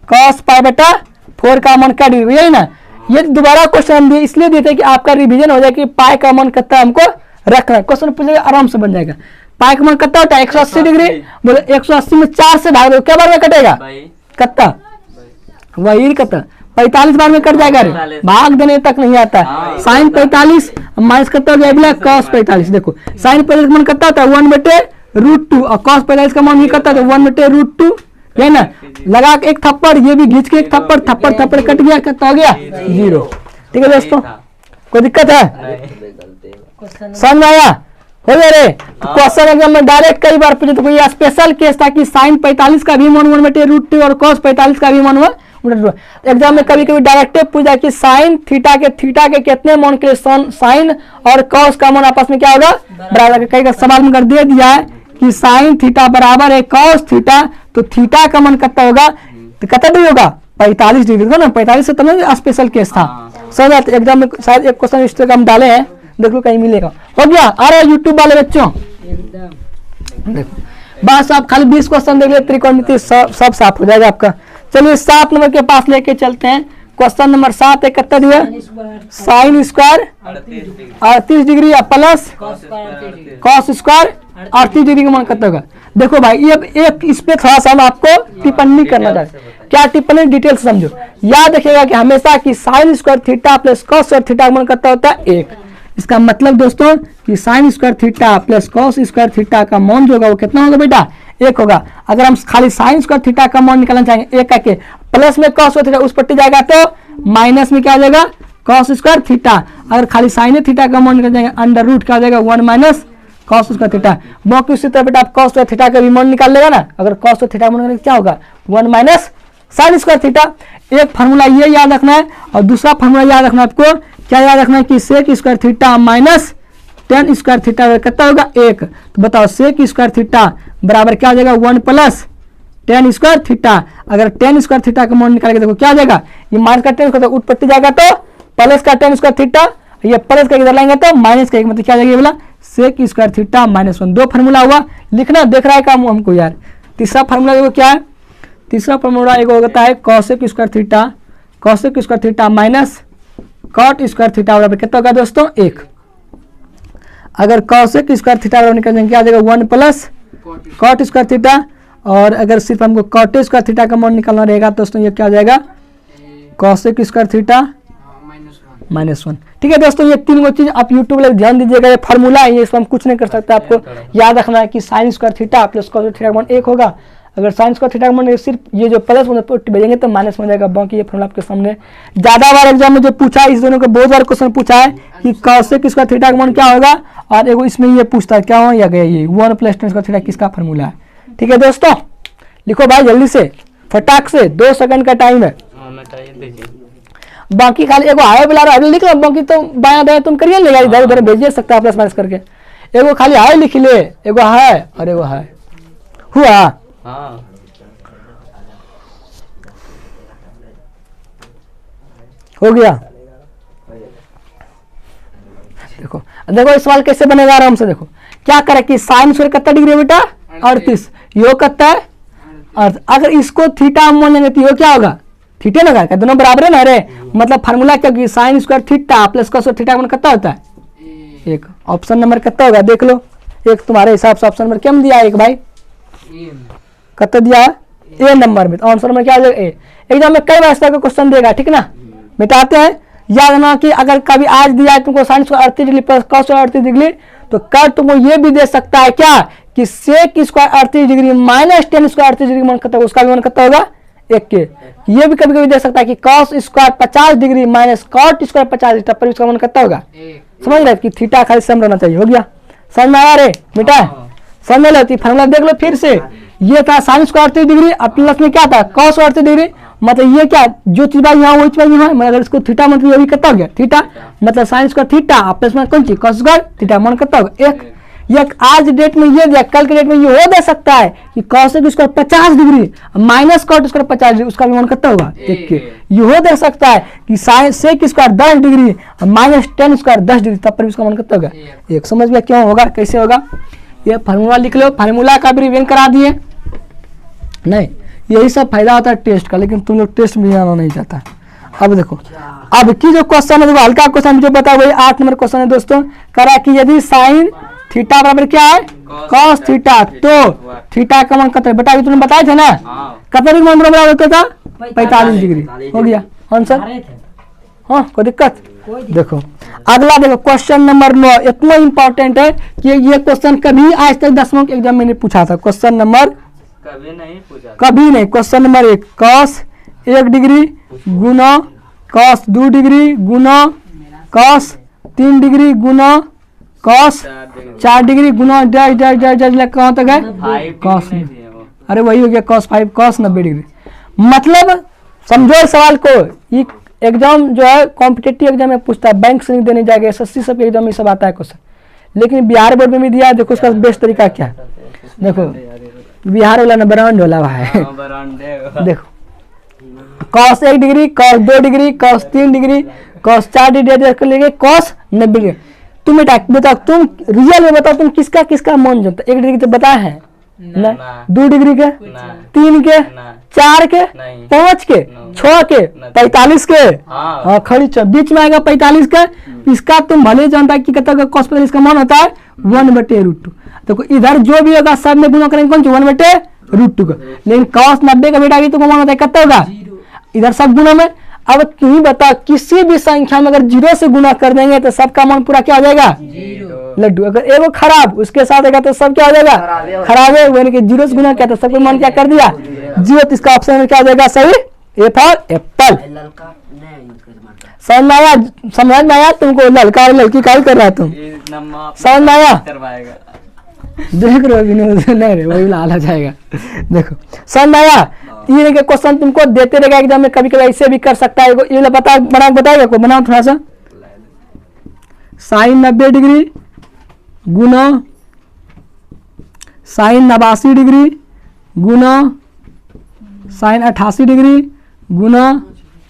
cos π/4 का मान क्या डिग्री यही ना। ये दोबारा क्वेश्चन दिए इसलिए देते हैं कि आपका रिवीजन हो जाए कि पाई का मान कितना हमको रखना है। क्वेश्चन पूछेगा आराम से बन जाएगा। पाई का मान कितना होता है 180 डिग्री बोले 180 में 4 से भाग दो क्या बार में कटेगा कितना वही कितना 45 बार में कट जाएगा रे भाग देने तक नहीं आता है। साइन 45 माइनस कितना हो जाएगा cos 45 देखो साइन 45 का मान कितना होता है 1/√2 और cos 45 का मान भी कितना होता है 1/√2 है ना। लगा के एक थप्पड़ ये भी घींच के एक थप्पड़ थप्पड़ कट गया कितना हो गया 0। ठीक है दोस्तों कोई दिक्कत है समझ में आया हो गया रे। क्वेश्चन एग्जाम में डायरेक्ट कई बार पूछे तो कोई स्पेशल केस था कि साइन 45 का भी मान 1/√2 और cos 45 का भी मान एग्जाम में कभी कभी डायरेक्ट पूछा कि साइन थीटा के कितने मान के साइन और कॉस का मान आपस में क्या होगा बराबर। कई सवाल में कर दे दिया है कि साइन थीटा बराबर है कॉस थीटा तो थीटा का मान कितना होगा तो कितना डिग्री होगा 45 डिग्री होगा ना 45 से तब स्पेशल केस था समझ एग्जाम में शायद एक क्वेश्चन इस तरह हम डाले हैं देख लो कहीं मिलेगा। हो गया आ रहा है यूट्यूब वाले बच्चों देखो बस आप खाली 20 क्वेश्चन देख ले त्रिकोणमिति सब साफ हो जाएगा आपका। चलिए 7 नंबर के पास लेके चलते हैं। क्वेश्चन नंबर 7 है कितना दिया साइन स्क्वायर 38 डिग्री या प्लस कॉस स्क्वायर 38 डिग्री का मान कितना होगा। देखो भाई ये एक इस पे थोड़ा सा हम आपको टिप्पणी करना चाहते हैं। क्या टिप्पणी डिटेल से समझो। याद रखिएगा कि हमेशा कि sine square theta plus cos square theta का मान कितना होता है 1। इसका मतलब दोस्तों कि sine square theta plus cos square theta का मान जो होगा वो कितना होगा बेटा 1 होगा। अगर हम खाली साइन स्क्वायर थीटा का मान निकालना चाहेंगे 1 करके प्लस में कॉस स्क्वायर थीटा उस पट्टी जाएगा तो माइनस में क्या हो जाएगा कॉस स्क्वायर थीटा। अगर खाली साइन थीटा का मान निकाल जाएंगे अंडर रूट क्या हो जाएगा 1 माइनस कॉस स्क्वायर थीटा। बाकी उसी तरह बेटा आप कॉस स्क्वायर थीटा का भी मान निकाल लेगा ना। अगर कॉस स्क्वायर थीटा का मान क्या होगा 1 माइनस साइन स्क्वायर थीटा। एक फार्मूला ये याद रखना है और दूसरा फार्मूला याद रखना है आपको क्या याद रखना है कि sec square theta minus tan square theta कितना होगा 1। तो बताओ सेक स्क्वायर थीटा बराबर क्या हो जाएगा 1 प्लस टेन स्क्वायर थीटा। अगर टेन स्क्वायर थीटा का मान निकालेंगे देखो क्या हो जाएगा ये माइनस का टेन स्क्वायर उत्पत्ति जाएगा तो प्लस का टेन स्क्वायर थीटा ये प्लस का इधर लाएंगे तो माइनस का मतलब क्या हो जाएगा ये बोला सेक स्क्वायर थीटा -1। 2 फार्मूला हुआ लिखना देख रहा है काम हमको यार। तीसरा फार्मूला देखो क्या है। तीसरा फार्मूला एक होता है cosec square theta minus cot square theta बराबर कितना होगा दोस्तों 1। अगर कॉसेक स्क्वायर थीटा बराबर निकालेंगे क्या आ जाएगा 1 प्लस कॉट स्क्वायर थीटा। और अगर सिर्फ हमको कॉट स्क्वायर थीटा का मान निकालना रहेगा दोस्तों ये क्या हो जाएगा कॉसेक स्क्वायर थीटा -1। ठीक है दोस्तों ये तीनों चीज आप यूट्यूब में ध्यान दीजिएगा। ये फार्मूला है ये इसमें हम कुछ नहीं कर सकते। आपको याद रखना है कि sine square theta plus cos theta का मान 1 होगा। अगर साइन स्क्वायर थीटा का मान सिर्फ ये जो प्लस भेजेंगे तो माइनस हो जाएगा। बाकी ये फार्मूला आपके सामने ज्यादा बार एग्जाम में जो पूछा है इस दोनों को बहुत बार क्वेश्चन पूछा है कि कॉसेक स्क्वायर थीटा का मान क्या होगा और एगो इसमें ये पूछता है क्या हो या गया ये 1 प्लस टेन स्क्वायर थीटा किसका फार्मूला है। ठीक है दोस्तों लिखो भाई जल्दी से फटाक से 2 सेकंड का टाइम है। बाकी खाली एगो हाय बुला रहा है लिख लो बाकी तो बाया दाया तुम करिए लेगा इधर उधर भेजिए सकते हैं प्लस माइनस करके। एगो खाली हाय लिख ले एगो हाय और एगो हाय हुआ हो गया। देखो देखो इस सवाल कैसे बनेगा आराम से देखो क्या करे कि साइन स्क्वायर कितना डिग्री है बेटा 38 यो कितना है और अगर इसको थीटा मान लेंगे तो यो क्या होगा थीटा ना क्या दोनों बराबर है ना। अरे मतलब फार्मूला क्या कि sine square theta plus cos theta का मान कितना होता है 1। ऑप्शन नंबर कितना होगा देख लो। एक तुम्हारे हिसाब से ऑप्शन नंबर क्या दिया है एक भाई कितना दिया है ए नंबर में। तो आंसर में क्या हो जाएगा ए। एग्जाम में कई बार इस तरह का क्वेश्चन देगा ठीक ना। मिटाते हैं याद रखना कि अगर कभी आज दिया है तुमको sine square 38 degree plus cos square 38 degree, तो कल तुमको ये भी दे सकता है क्या कि sec square 38 degree minus tan square 38 degree मन करता होगा, उसका भी मन करता होगा 1 के। ये भी कभी कभी दे सकता है कि cos square 50 degree minus cot square 50 degree, तब पर उसका मन करता होगा समझ रहे कि थीटा खाली सेम रहना चाहिए। हो गया, समझ में आया रे बेटा? समझ लो, फार्मूला देख लो फिर से। ये था साइन स्क्वायर 38 डिग्री, अब प्लस में क्या था कॉस स्क्वायर 38 डिग्री, मतलब ये क्या जो चीज यहाँ वही चीज यहाँ, मतलब अगर इसको थीटा मतलब ये भी कितना हो गया थीटा, मतलब साइन स्क्वायर थीटा प्लस में कौन चीज कॉस स्क्वायर थीटा, मन करता होगा 1। ये आज डेट में ये दिया, कल के डेट में ये हो दे सकता है कि cosec square 50 degree minus cot square 50 degree, उसका भी मन करता होगा 1 के। ये हो दे सकता है कि sine sec square 10 degree minus tan square 10 degree, तब पर भी उसका मन करता होगा 1। समझ गया क्यों होगा, कैसे होगा? ये फार्मूला लिख लो, फार्मूला का भी रिवीजन करा दिए नहीं, यही सब फायदा होता है टेस्ट का, लेकिन तुम लोग टेस्ट में आना नहीं चाहता। अब देखो, अब की जो क्वेश्चन है, देखो हल्का क्वेश्चन जो बता वही 8 नंबर क्वेश्चन है दोस्तों। करा कि यदि साइन थीटा बराबर क्या है कॉस थीटा, तो थीटा का मान कितना बेटा, तुमने बताया था ना कितना डिग्री मान बराबर होता था 45 डिग्री। हो गया आंसर, हाँ कोई दिक्कत? देखो अगला, देखो क्वेश्चन नंबर 9, इतना इंपॉर्टेंट है कि ये क्वेश्चन कभी आज तक 10वीं के एग्जाम में नहीं पूछा था। क्वेश्चन नंबर कभी नहीं, क्वेश्चन नंबर 1 कॉस 1 डिग्री गुना कॉस 2 डिग्री गुना कॉस 3 डिग्री गुना कॉस 4 डिग्री गुना डैश डैश डैश डैश कहाँ तक है कॉस, अरे वही हो गया कॉस 5 कॉस 90 डिग्री। मतलब समझो इस सवाल को, ये एग्जाम जो है कॉम्पिटेटिव एग्जाम में पूछता है, बैंक से नहीं देने जाएगा, SSC सब एग्जाम में सब आता है क्वेश्चन, लेकिन बिहार बोर्ड में भी दिया है। देखो उसका बेस्ट तरीका क्या है, देखो बिहार वाला ना ब्रांड वाला है देखो cos 1 degree cos 2 degree cos 3 degree cos 4 degree कर लेंगे कॉस 90 डिग्री। तुम बेटा बताओ, तुम रियल में बताओ तुम किसका किसका मन जमता? 1 डिग्री तो बताया है ना, 2 डिग्री के, 3 के, 4 के, 5 के, 6 के, 45 के, हाँ खड़ी बीच में आएगा 45 का। इसका तुम भले जानता है कि कितना कॉस 45 का मान होता है 1/√2। देखो इधर जो भी होगा सब में गुना करेंगे कौन सी 1/√2 का, लेकिन कॉस 90 का बेटा तो मान होता है कितना होगा इधर सब गुना में। अब तुम ही बता, किसी भी संख्या में अगर 0 से गुना कर देंगे तो सबका मान पूरा क्या हो जाएगा लड्डू। अगर एगो खराब उसके साथ होगा तो सब क्या हो जाएगा खराब है, यानी कि 0 से गुना किया तो सबको मान क्या कर दिया 0, तो इसका ऑप्शन में क्या हो जाएगा सही, ए फॉर एप्पल। समझ में आया तुमको, लड़का और लड़की का कर रहा है तुम, समझ में आया? देख रहे हो विनोद, नहीं रे वही लाल हो जाएगा। देखो समझ में आया, ये क्वेश्चन तुमको देते रहेगा एग्जाम में, कभी कभी ऐसे भी कर सकता है। ये बता बताएगा को बनाओ थोड़ा सा, साइन 90 डिग्री गुना साइन 89 डिग्री गुना साइन 88 डिग्री गुना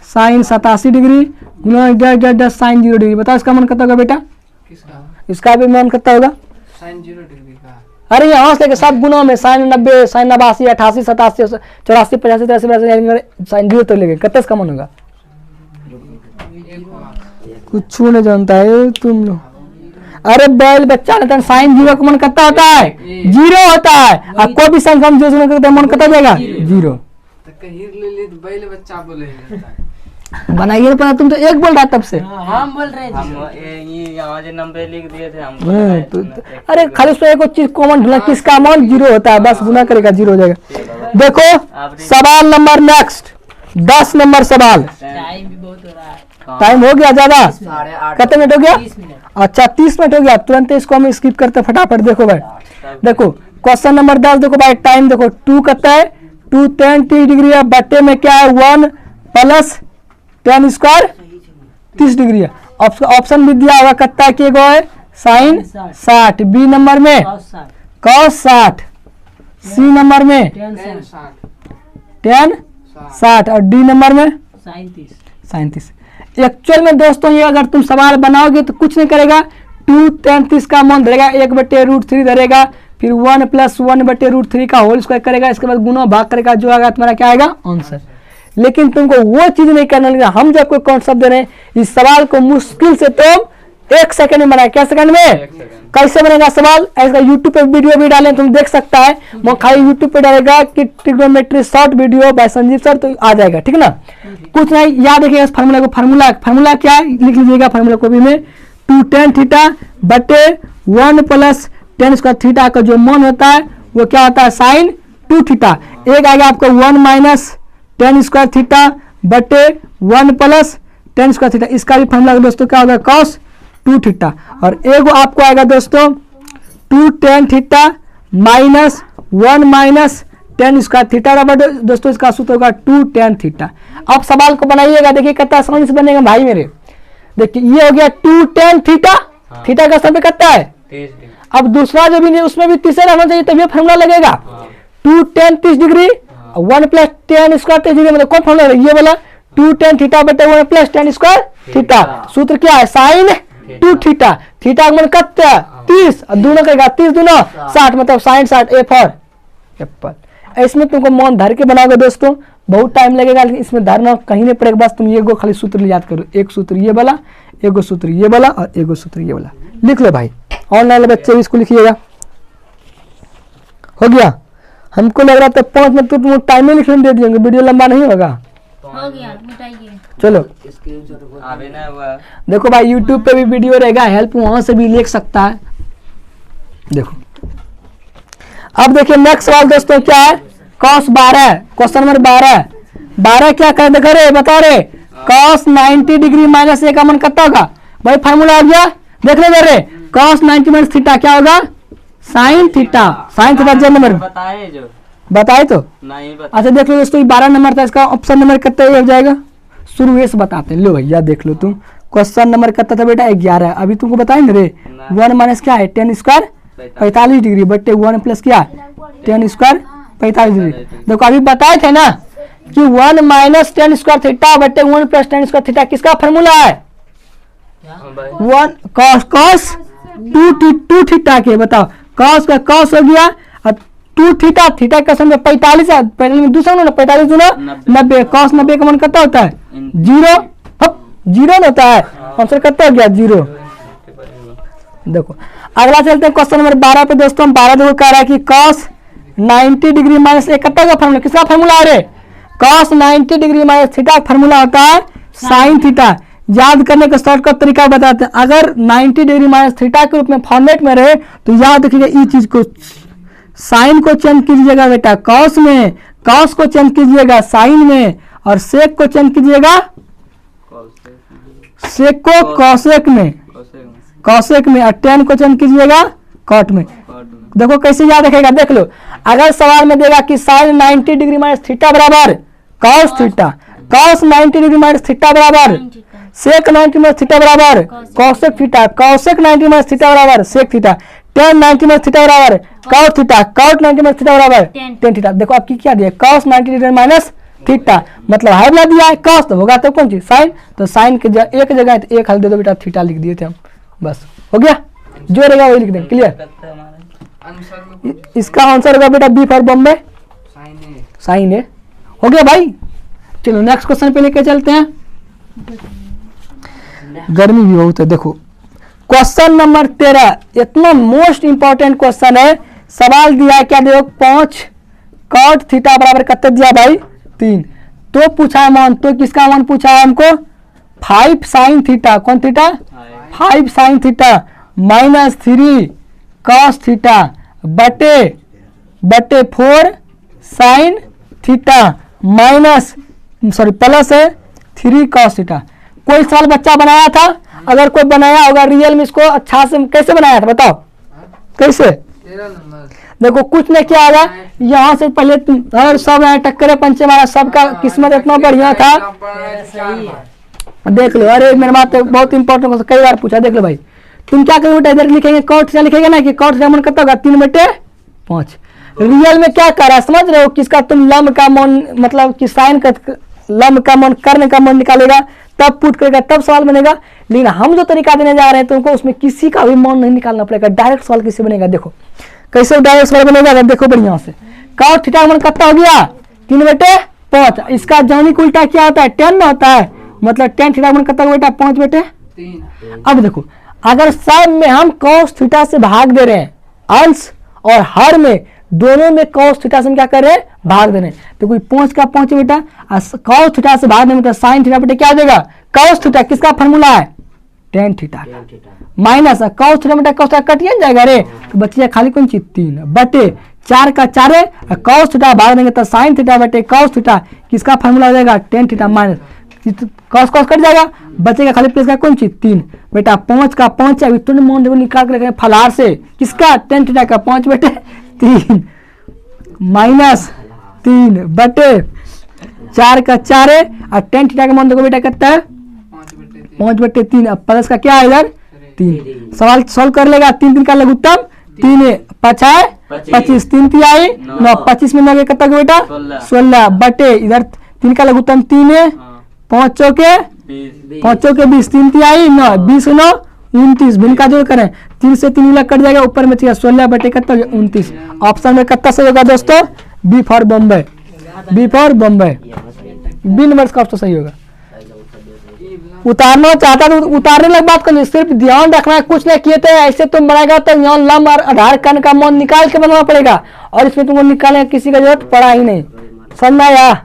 साइन 87 डिग्री गुना साइन 0 डिग्री। बताओ इसका मन कितना होगा बेटा? इसका भी मन कितना होगा साइन 0 डिग्री का। अरे यहाँ से सब गुना में साइन 90 साइन 89 88 87 84 85 83 साइन 0 तो लेंगे, कितना इसका मन होगा? कुछ नहीं जानता है तुम लोग। अरे बैल बच्चा नहीं, साइन 0 का मन कितना होता है 0 होता है, और कोई भी संख्या में 0 करते मन कितना जाएगा 0। बच्चा बोले बनाइए पता, तुम तो 1 बोल रहा तब से, हम बोल रहे थे नंबर लिख दिए थे हम। अरे खाली उसमें एक चीज कॉमन ढूंढना, किसका मान 0 होता है, बस गुना करेगा 0 हो जाएगा। देखो सवाल नंबर नेक्स्ट 10 नंबर सवाल, टाइम भी बहुत हो रहा है, टाइम हो गया ज्यादा, कितने मिनट हो गया? 30 मिनट। अच्छा 30 मिनट हो गया, तुरंत इसको हम स्किप करते फटाफट। देखो भाई, देखो क्वेश्चन नंबर 10, देखो भाई टाइम देखो 2 कितना है 2 tan 30 डिग्री है, बट्टे में क्या है 1 प्लस tan स्क्वायर 30 डिग्री है। ऑप्शन भी दिया हुआ कितना की गो है साइन 60, बी नंबर में cos 60, सी नंबर में tan 60 और डी नंबर में साइन 30। एक्चुअल में दोस्तों ये अगर तुम सवाल बनाओगे तो कुछ नहीं करेगा, 2 tan 30 का मान धरेगा 1/√3 धरेगा, फिर 1 + 1/√3 का होल स्क्वायर करेगा, इसके बाद गुना भाग करेगा, जो आएगा तुम्हारा क्या आएगा आंसर। लेकिन तुमको वो चीज नहीं करना लगेगा। हम जब कोई कॉन्सेप्ट दे रहे हैं, इस सवाल को मुश्किल से तुम 1 सेकंड में बनाया। क्या सेकंड में? कैसे बनेगा सवाल? ऐसा यूट्यूब पे वीडियो भी डालें, तुम देख सकता है। वो खाली यूट्यूब पे डालेगा कि trigonometry short video by Sanjeev sir, तो आ जाएगा। ठीक ना, कुछ नहीं, याद रखिएगा इस फार्मूला को। फार्मूला क्या है लिख लीजिएगा फार्मूला कॉपी में। 2 tan थीटा बटे 1 प्लस tan स्क्वायर थीटा का जो मान होता है वो क्या होता है? sin 2 theta. एक आएगा आपको 1 माइनस tan स्क्वायर थीटा बटे 1 प्लस tan स्क्वायर थीटा। इसका भी फार्मूला दोस्तों क्या होगा? cos 2 theta. और एक आपको आएगा दोस्तों 2 tan theta minus 1 minus tan square theta बराबर दोस्तों इसका सूत्र होगा 2 tan थीटा। अब सवाल को बनाइएगा, देखिए कितना आसानी से बनेगा भाई मेरे। देखिए ये हो गया 2 tan थीटा, थीटा का समय कितना है? 30 डिग्री। अब दूसरा जो भी नहीं उसमें भी 30 रहना चाहिए, तभी फार्मूला लगेगा। 2 tan 30 degree 1 plus tan square 30 degree, मतलब कौन फार्मूला? ये वाला 2 tan थीटा बटे 1 प्लस tan स्क्वायर थीटा। सूत्र क्या है? sin 2 theta. थीटा का मान कितना है? 30, और दोनों करेगा 30 दूना 60, मतलब sin 60 ए फॉर एप्पल। इसमें तुमको मन धर के बनाओगे दोस्तों, बहुत टाइम लगेगा, लेकिन इसमें धरना कहीं नहीं पड़ेगा। बस तुम ये गो खाली सूत्र याद करो, एक सूत्र ये वाला, एक गो सूत्र ये वाला, और एक गो सूत्र ये वाला लिख लो भाई। ऑनलाइन बच्चे भी इसको लिखिएगा। हो गया? हमको लग रहा था 5 मिनट तो तुम टाइम ही लिखने दे देंगे, वीडियो लंबा नहीं होगा। हो गया, मिटाइए। चलो अभी ना हुआ। देखो भाई, यूट्यूब पे भी वीडियो रहेगा, हेल्प वहां से भी लिख सकता है। देखो अब देखिए नेक्स्ट सवाल दोस्तों क्या है? cos 12, क्वेश्चन नंबर 12 क्या कर देखो रे, बता रे। cos 90 डिग्री माइनस ए का मान कितना होगा भाई? फार्मूला आ गया, देख ले रे। cos 90 माइनस थीटा क्या होगा? sin theta. sin थीटा जे नंबर बताए जो बताए तो नहीं बता। अच्छा देख लो दोस्तों, 12 नंबर था, इसका ऑप्शन नंबर कितना हो जाएगा? शुरू से बताते हैं। लो भैया देख लो तुम, क्वेश्चन नंबर कितना था बेटा? 11। अभी तुमको बताएंगे रे। 1 माइनस क्या है? tan स्क्वायर 45 डिग्री बटे 1 प्लस क्या? tan square 45 degree. देखो अभी बताए थे ना कि 1 माइनस tan स्क्वायर थीटा बटे 1 प्लस tan स्क्वायर थीटा किसका फार्मूला है? 1 cos 2 थीटा के। बताओ, cos का cos हो गया और 2 थीटा, थीटा का समय 45 है, 45 में दूसरा ना 45 दूना 90। cos 90 का मान कितना होता है? 0। जीरो होता है, आंसर कितना हो गया? 0। देखो अगला चलते हैं क्वेश्चन नंबर 12 पे दोस्तों। 12 देखो कह रहा है कि cos 90 डिग्री माइनस ए कितना का फार्मूला? किसका फार्मूला है रे? cos 90 degree minus theta formula होता है sin थीटा। याद करने का शॉर्टकट तरीका बताते हैं। अगर 90 डिग्री माइनस थीटा के रूप में फॉर्मेट में रहे तो याद रखिएगा इस चीज को, साइन को चेंज कीजिएगा बेटा cos में, cos को चेंज कीजिएगा साइन में, और सेक को चेंज कीजिएगा सेक को कॉसेक में, कॉसेक में, और टेन को चेंज कीजिएगा कॉट में। देखो कैसे याद रखेगा, देख लो। अगर सवाल में देगा कि साइन 90 डिग्री माइनस थीटा बराबर cos theta, cos 90 degree minus theta बराबर सेक 90 माइनस थीटा बराबर cosec theta, cosec 90 minus theta बराबर sec theta, tan 90 minus theta बराबर cot theta, cot 90 minus theta बराबर टेन थीटा। देखो आपकी क्या दिया? cos 90 डिग्री माइनस थीटा, मतलब हाई वाला दिया है, cos तो होगा तो कौन चीज? साइन। तो साइन के एक जगह है तो एक हल दे दो बेटा, थीटा लिख दिए थे हम, बस हो गया। जो रहेगा वही लिख देंगे, क्लियर। आंसर में इसका आंसर होगा बेटा बी फॉर बॉम्बे, साइन है। साइन है। हो गया भाई। चलो नेक्स्ट क्वेश्चन पे लेके चलते हैं। गर्मी भी बहुत है। देखो क्वेश्चन नंबर 13, इतना मोस्ट इंपॉर्टेंट क्वेश्चन है। सवाल दिया है क्या? देखो 5 cot थीटा बराबर कितना दिया भाई? 3। तो पूछा है मान, तो किसका मान पूछा है हमको? 5 साइन थीटा, कौन theta? 5 sine theta minus 3 cos theta बटे 4 साइन थीटा माइनस प्लस है 3 cos थीटा। कोई सवाल बच्चा बनाया था? अगर कोई बनाया होगा रियल में, इसको अच्छा से कैसे बनाया था बताओ? कैसे? 13 नंबर। देखो कुछ नहीं किया होगा, यहाँ से पहले हर सब टक्कर पंचे मारा, सबका किस्मत इतना बढ़िया था। देख लो, अरे मेरी बात बहुत इंपॉर्टेंट, कई बार पूछा। देख लो भाई, तुम क्या करोगे बेटा? इधर लिखेंगे cot थीटा, लिखेगा ना कि cot थीटा मान कितना होगा? 3/5। रियल में क्या कर रहा है समझ रहे हो? किसका तुम लंब का मान, मतलब कि साइन का लंब का मान, कर्ण का मान निकालेगा, तब पुट करेगा, तब सवाल बनेगा। लेकिन हम जो तरीका देने जा रहे हैं तुमको, उसमें किसी का भी मान नहीं निकालना पड़ेगा, डायरेक्ट सवाल कैसे बनेगा। देखो कैसे डायरेक्ट सवाल बनेगा, देखो बढ़िया से। cot थीटा मान कितना हो गया? 3/5। इसका जौनिक उल्टा क्या होता है? 10 होता है, मतलब tan थीटा मान कितना बेटा? 5/3। अब देखो अगर सब में हम cos थीटा से भाग दे रहे हैं, अंश और हर में दोनों में cos थीटा से हम क्या कर रहे हैं, भाग दे रहे हैं, तो कोई 5 का 5 बेटा, cos थीटा से भाग देने में साइन थीटा बेटा क्या हो जाएगा, cos थीटा किसका फॉर्मूला है, tan थीटा का, माइनस cos थीटा बेटा cos थीटा कटिए जाएगा रे, तो बचिए खाली कौन चीज 3 बटे 4 का 4 है, cos थीटा भाग देंगे तो साइन थीटा बटे cos थीटा किसका फॉर्मूला हो जाएगा, tan theta minus cos cos cut जाएगा, बचेगा खाली प्लस का कौन चीज 3 बेटा, 5 का 5 है, तुरंत मान देखो निकाल के रखें फलार से, किसका tan थीटा का 5 बटे 3 माइनस 3 बटे 4 का 4 है, और tan थीटा का मान देखो बेटा कितना है 5 बटे 3, अब प्लस का क्या है इधर 3, सवाल सॉल्व कर लेगा, 3 3 का लघुत्तम 3 है, 5 है 25, 3 3 आई 9, 25 में 9 कितना बेटा 16 बटे इधर 3 का लघुत्तम 3 है, 5 चौके 20, 3 3 आई 9, 20 9 29, भिन्न का जोड़ करें 3 से 3 लग कट जाएगा, ऊपर में 16 बटे कितना 29, ऑप्शन में कितना सही होगा दोस्तों, B for Bombay, B for Bombay, B number का ऑप्शन सही होगा। उतारना चाहता तो उतारने लग बात करनी, सिर्फ ध्यान रखना है, कुछ नहीं किए थे ऐसे तुम बनाएगा तो यहाँ लंब और आधार कार्ड का मान निकाल के बनाना पड़ेगा, और इसमें तुमको निकालने किसी का जरूरत पड़ा ही नहीं, समझना यार,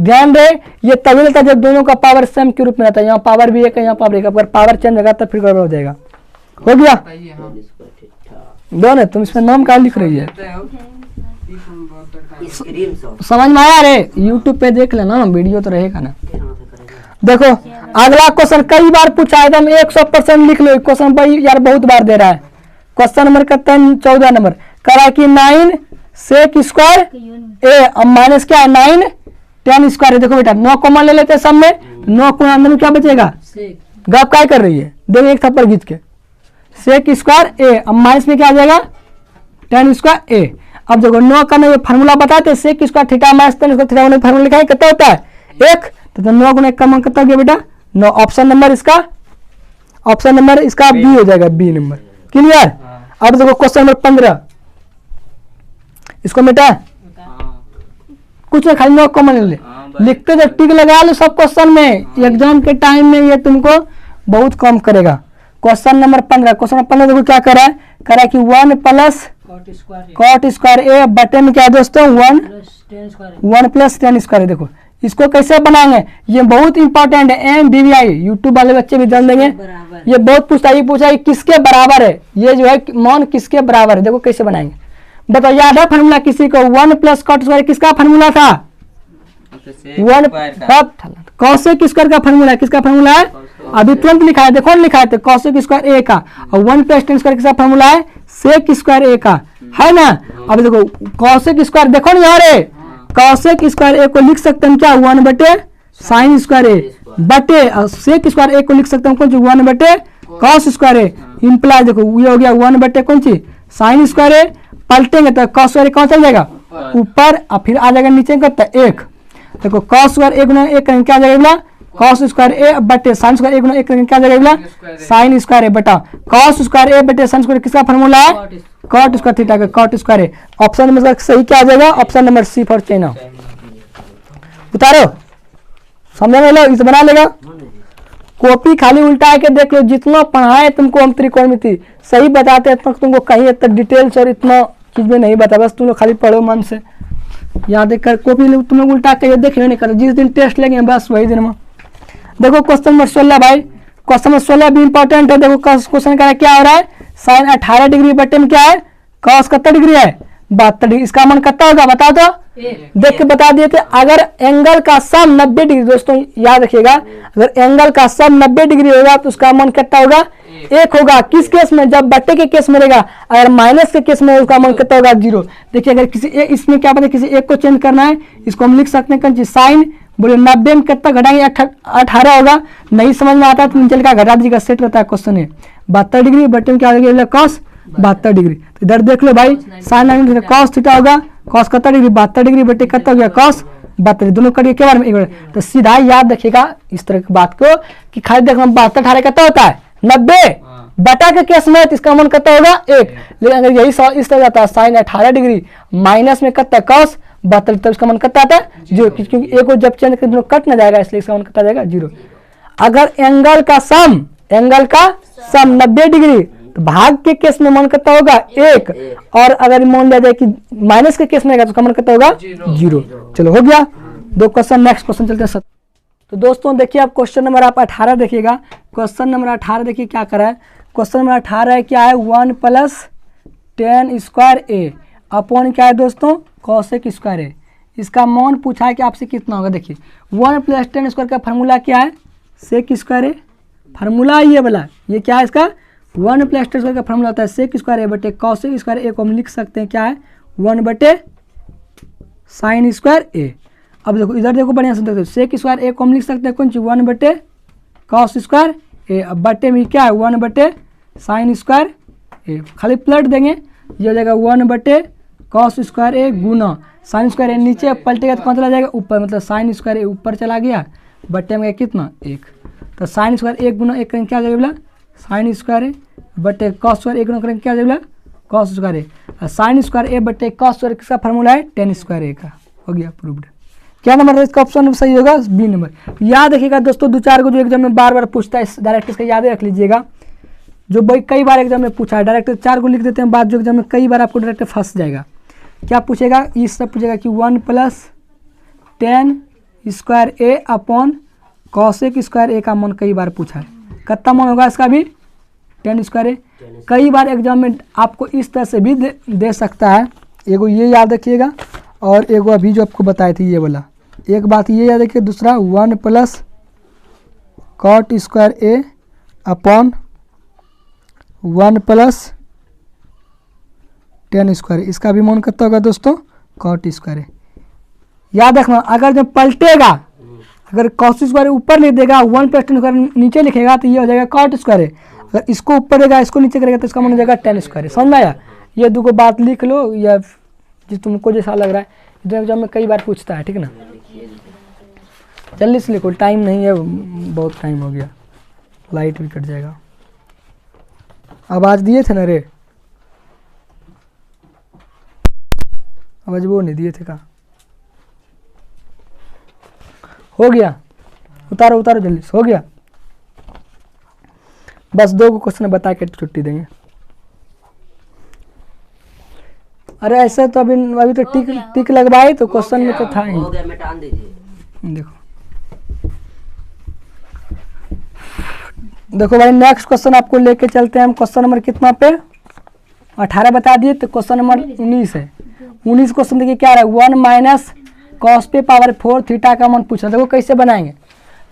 ध्यान रहे, ये तभी रहता है जब दोनों का पावर सेम के रूप में रहता है, यहाँ पावर भी एक है यहाँ पावर एक, अगर पावर चेंज होगा तो फिर गड़बड़ हो जाएगा। हो गया दोनों, तुम इसमें नाम क्या लिख रही है, समझ में आया रे, यूट्यूब पे देख लेना ना, वीडियो तो रहेगा ना। देखो अगला क्वेश्चन कई बार पूछा है, एकदम 100% लिख लो, क्वेश्चन भाई यार बहुत बार दे रहा है, क्वेश्चन नंबर कितना 14 नंबर कह रहा है कि 9 sec स्क्वायर ए, अब माइनस क्या है 9 tan स्क्वायर है, देखो बेटा 9 कॉमन ले लेते हैं सब में, 9 को अंदर में क्या बचेगा, गप क्या कर रही है, देखो एक थप्पड़ खींच के, sec स्क्वायर ए, अब माइनस में क्या आ जाएगा tan स्क्वायर ए, अब देखो 9 का ना ये फार्मूला बताते हैं, sec square theta minus tan square theta formula लिखा है कितना होता है 1, तो 9 गुना 1 का मान कितना हो गया बेटा 9, ऑप्शन नंबर इसका बी हो जाएगा, बी नंबर क्लियर। अब देखो क्वेश्चन नंबर 15, इसको बेटा कुछ नहीं खाली 9 कॉमन ले, लिखते जब टिक लगा लो सब क्वेश्चन में, एग्जाम के टाइम में ये तुमको बहुत कम करेगा। क्वेश्चन नंबर 15, क्वेश्चन नंबर 15 देखो क्या कर रहा है कि 1 प्लस कॉट स्क्वायर ए बटे में क्या है दोस्तों 1 प्लस tan स्क्वायर है। देखो इसको कैसे बनाएंगे, ये बहुत इंपॉर्टेंट है, MBBI यूट्यूब वाले बच्चे भी जान देंगे, ये बहुत पूछता है किसके बराबर है, ये जो है मान किसके बराबर है, देखो कैसे बनाएंगे बताओ, याद है फॉर्मूला किसी को, 1 प्लस कॉट स्क्वायर किसका फॉर्मूला था 1 कॉसेक स्क्वायर का फॉर्मूला, किसका फॉर्मूला है अभी तुरंत लिखा है, देखो लिखा है कॉसेक स्क्वायर ए का, और 1 प्लस tan स्क्वायर किसका फॉर्मूला है सेक स्क्वायर ए का, है ना। अब देखो कॉसेक स्क्वायर देखो ना यार, कॉसेक स्क्वायर ए को लिख सकते हैं क्या 1 बटे साइन स्क्वायर ए बटे सेक स्क्वायर ए को लिख सकते हैं कौन सी 1 बटे कॉस स्क्वायर ए, इंप्लाई देखो ये हो गया 1 बटे कौन सी साइन स्क्वायर ए, पलटेंगे तो कॉस स्क्वायर कौन चल जाएगा ऊपर, और फिर आ जाएगा नीचे का 1, देखो कॉस स्क्वायर 1 गुना 1 करेंगे क्या जाएगा कॉस स्क्वायर ए बटे साइन स्क्वायर 1 गुना 1 करेंगे क्या जाएगा साइन स्क्वायर ए बटा कॉस स्क्वायर ए बटे साइन स्क्वायर किसका फॉर्मूला है कॉट स्क्वायर थीटा का, cot square A, option number सही क्या आ जाएगा, option number C for China. उतारो समझ में लो, इसे बना लेगा, कॉपी खाली उल्टा के देख लो, जितना पढ़ाए तुमको हम त्रिकोणमिति सही बताते हैं तुमको कहीं इतना डिटेल्स और इतना चीज में नहीं बता, बस तुम लोग खाली पढ़ो मन से, यहाँ देख कर कॉपी तुम लोग उल्टा के देख लो नहीं करो, जिस दिन टेस्ट लेंगे बस वही दिन में। देखो क्वेश्चन नंबर 16 भाई, क्वेश्चन नंबर 16 भी इंपॉर्टेंट है, देखो क्वेश्चन का क्या हो रहा है साइन 18 डिग्री बटे में क्या है कॉस कितना डिग्री है 72 डिग्री, इसका मान कितना होगा बताओ तो, देख के बता दिए थे। अगर एंगल का सम 90 डिग्री, दोस्तों याद रखिएगा, अगर एंगल का सम 90 डिग्री होगा तो उसका मान कितना होगा 1 होगा, किस केस में जब बट्टे के केस में रहेगा, अगर माइनस के केस में उसका मान कितना होगा 0। देखिए अगर किसी इसमें क्या पता किसी एक को चेंज करना है, इसको हम लिख सकते हैं कौन साइन बोले 90 में कितना घटाएंगे 18 होगा, नहीं समझ में आता तो नीचे का घटा दीजिएगा, सेट रहता है क्वेश्चन है 72 डिग्री बटे में क्या हो गया कॉस 72 डिग्री, तो इधर देख लो भाई साइन कॉस थीटा होगा कॉस कितना डिग्री 72 डिग्री बटे कितना हो गया कॉस 72, दोनों करिए के बारे में एक बार, तो सीधा याद रखिएगा इस तरह की बात को कि खाली देखना 72 18 कितना होता है 90 बटा के केस में इसका मान कितना होगा 1, लेकिन अगर यही इस तरह जाता है साइन 18 डिग्री माइनस में कितना कॉस 72 तो इसका मान कितना आता है 0, क्योंकि एक को जब चेंज कर कट ना जाएगा इसलिए इसका मान कितना जाएगा 0। अगर एंगल का सम एंगल का सम 90 डिग्री। तो भाग के केस में मान कितना होगा 1, और अगर मान लिया जाए कि माइनस के केस में आएगा तो उसका मान कितना होगा 0। चलो हो गया 2 क्वेश्चन। नेक्स्ट क्वेश्चन चलते हैं। तो दोस्तों देखिए आप क्वेश्चन नंबर आप 18 देखिएगा। क्वेश्चन नंबर 18 देखिए क्या करा है। क्वेश्चन नंबर 18 है क्या है 1 + tan स्क्वायर ए अपॉन क्या है दोस्तों cosec स्क्वायर ए। इसका मान पूछा है कि आपसे कितना होगा। देखिए 1 + tan स्क्वायर का फार्मूला क्या है सेक स्क्वायर ए। फार्मूला ये वाला ये क्या है इसका 1 + tan स्क्वायर का फार्मूला होता है सेक स्क्वायर ए बटे cosec स्क्वायर ए को हम लिख सकते हैं क्या है 1 बटे sin स्क्वायर ए। अब देखो इधर देखो बढ़िया से देखो सेक स्क्वायर ए को हम लिख सकते हैं कौन सी 1 बटे cos स्क्वायर ए। अब बटे में क्या है 1 बटे sin स्क्वायर ए। खाली प्लट देंगे ये हो जाएगा 1 बटे cos स्क्वायर ए गुना sin स्क्वायर ए नीचे पलटेगा तो कौन चला जाएगा ऊपर, मतलब sin स्क्वायर ए ऊपर चला गया बटे में कितना 1। तो sin स्क्वायर 1 गुना 1 करेंगे क्या हो जाएगा बोला sin स्क्वायर ए बटे cos स्क्वायर 1 गुना करेंगे क्या हो जाएगा cos स्क्वायर ए। और sin स्क्वायर ए बटे cos स्क्वायर किसका फार्मूला है tan स्क्वायर ए का। हो गया प्रूव्ड। क्या नंबर है इसका ऑप्शन सही होगा बी नंबर। याद रखिएगा दोस्तों 2-4 को जो एग्जाम में बार बार पूछता है डायरेक्ट इसका याद रख लीजिएगा। जो भाई कई बार एग्जाम में पूछा है डायरेक्ट 4 को लिख देते हैं बाद जो एग्जाम में कई बार आपको डायरेक्ट फंस जाएगा। क्या पूछेगा इस सब पूछेगा कि 1 + tan स्क्वायर ए अपॉन cosec स्क्वायर ए का मान कई बार पूछा है। कितना मान होगा इसका भी tan स्क्वायर ए। कई बार एग्जाम में आपको इस तरह से भी दे सकता है। एगो ये याद रखिएगा और एगो अभी जो आपको बताए थे ये वाला। एक बात ये याद रखिए दूसरा 1 + cot स्क्वायर ए अपॉन 1 + tan स्क्वायर। इसका भी मान कितना होगा दोस्तों cot स्क्वायर ए। याद रखना अगर जब पलटेगा अगर cos स्क्वायर ऊपर लिख देगा 1 + tan स्क्वायर नीचे लिखेगा तो ये हो जाएगा cot स्क्वायर ए। अगर इसको ऊपर देगा इसको नीचे करेगा तो इसका मान हो जाएगा tan स्क्वायर ए। समझ में आया। ये दो बात लिख लो या जो तुमको जैसा लग रहा है एग्जाम में कई बार पूछता है ठीक है ना। जल्दी से लिखो टाइम नहीं है बहुत टाइम हो गया लाइट भी कट जाएगा। आवाज दिए थे ना रे आवाज वो नहीं दिए थे का। हो गया उतारो उतारो जल्दी से। हो गया बस 2 को क्वेश्चन बता के छुट्टी देंगे। अरे ऐसे तो अभी तो टिक लगवाई तो क्वेश्चन में तो था ही। हो गया मिटान दीजिए। देखो भाई नेक्स्ट क्वेश्चन आपको लेके चलते हैं हम। क्वेश्चन नंबर कितना पे 18 बता दिए तो क्वेश्चन नंबर 19 है। 19 क्वेश्चन देखिए क्या है 1 - cos पे पावर 4 थीटा का मान पूछा। देखो कैसे बनाएंगे।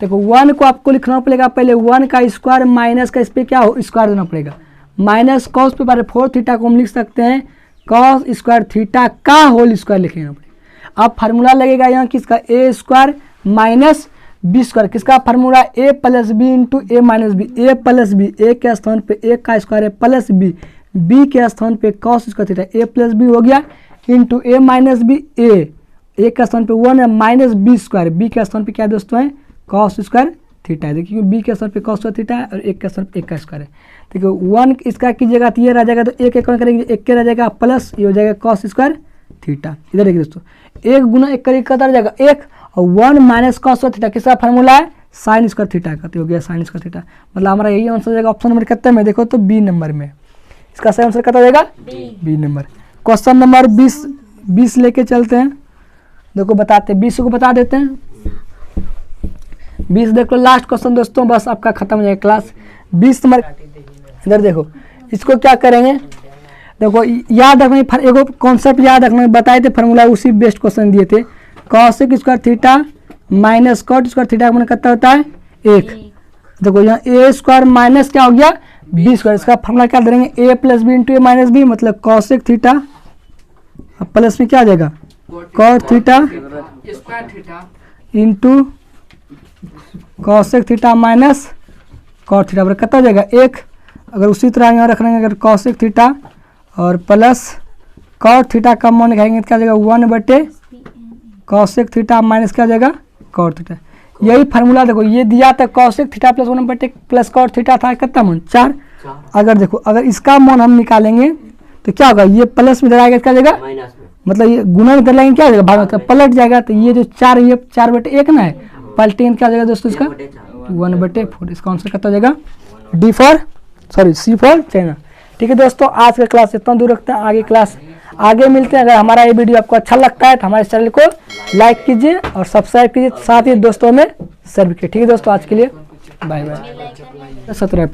देखो 1 को आपको लिखना पड़ेगा पहले 1 का स्क्वायर माइनस का इस पर क्या हो स्क्वायर देना पड़ेगा माइनस cos पे पावर 4 थीटा को हम लिख सकते हैं cos स्क्वायर थीटा का होल स्क्वायर लिखना पड़ेगा। अब फार्मूला लगेगा यहाँ किसका a square minus b square. किसका formula a + b into a - b। a + b a के स्थान पे a का स्क्वायर है प्लस b के स्थान पे cos square theta a + b हो गया इंटू a - b a के स्थान पे 1 है माइनस b स्क्वायर b के स्थान पे क्या दोस्तों है cos स्क्वायर थीटा है। देखिए b के स्थान पे cos स्क्वायर थीटा है और 1 के स्थान पे 1 का स्क्वायर है। देखिए 1 इसका कीजिएगा तो ये रह जाएगा तो 1 1 करेंगे 1 के रह जाएगा प्लस ये हो जाएगा cos स्क्वायर थीटा। इधर देखिए दोस्तों 1 गुना 1 करेंगे कितना रह जाएगा 1 और 1 माइनस cos स्क्वायर थीटा किसका फार्मूला है sin स्क्वायर थीटा का। तो हो गया sin स्क्वायर थीटा। मतलब हमारा यही आंसर हो जाएगा ऑप्शन नंबर कितने में देखो तो बी नंबर में। इसका सही आंसर कितना हो जाएगा बी नंबर। क्वेश्चन नंबर 20 लेके चलते हैं। देखो बताते 20 को बता देते हैं। 20 देखो लास्ट क्वेश्चन दोस्तों बस आपका खत्म हो जाएगा क्लास। 20 नंबर इधर देखो इसको क्या करेंगे। देखो याद रखना एगो कॉन्सेप्ट याद रखना बताए थे फार्मूला उसी बेस्ट क्वेश्चन दिए थे cosec square theta minus cot square theta का कितना होता है 1। देखो यहाँ a स्क्वायर माइनस क्या हो गया b स्क्वायर। इसका फार्मूला क्या देंगे a + b into a - b मतलब cosec थीटा प्लस में क्या आ जाएगा cot theta square theta into cosec theta minus cot theta बराबर कितना हो जाएगा 1। अगर उसी तरह यहाँ रख लेंगे अगर cosec थीटा और प्लस cot थीटा का मान लिखाएंगे तो क्या जाएगा 1 बटे cosec थीटा माइनस क्या जाएगा cot थीटा। यही फार्मूला देखो ये दिया था cosec थीटा प्लस 1 बटे प्लस cot थीटा था कितना मान 4। अगर देखो अगर इसका मान हम निकालेंगे तो क्या होगा ये प्लस में इधर आएगा क्या जाएगा मतलब ये गुना में कर लेंगे क्या जाएगा भाग मतलब पलट जाएगा। तो ये जो 4 ये 4 बटे 1 ना है पलटेन क्या हो जाएगा दोस्तों इसका 1 बटे 4। इसका आंसर कितना हो जाएगा सी फॉर चाइना। ठीक है दोस्तों, आज का क्लास इतना दूर रखते हैं, आगे मिलते हैं। अगर हमारा ये वीडियो आपको अच्छा लगता है तो हमारे चैनल को लाइक कीजिए और सब्सक्राइब कीजिए, साथ ही दोस्तों में शेयर कीजिए। ठीक है दोस्तों, आज के लिए बाय बाय। 17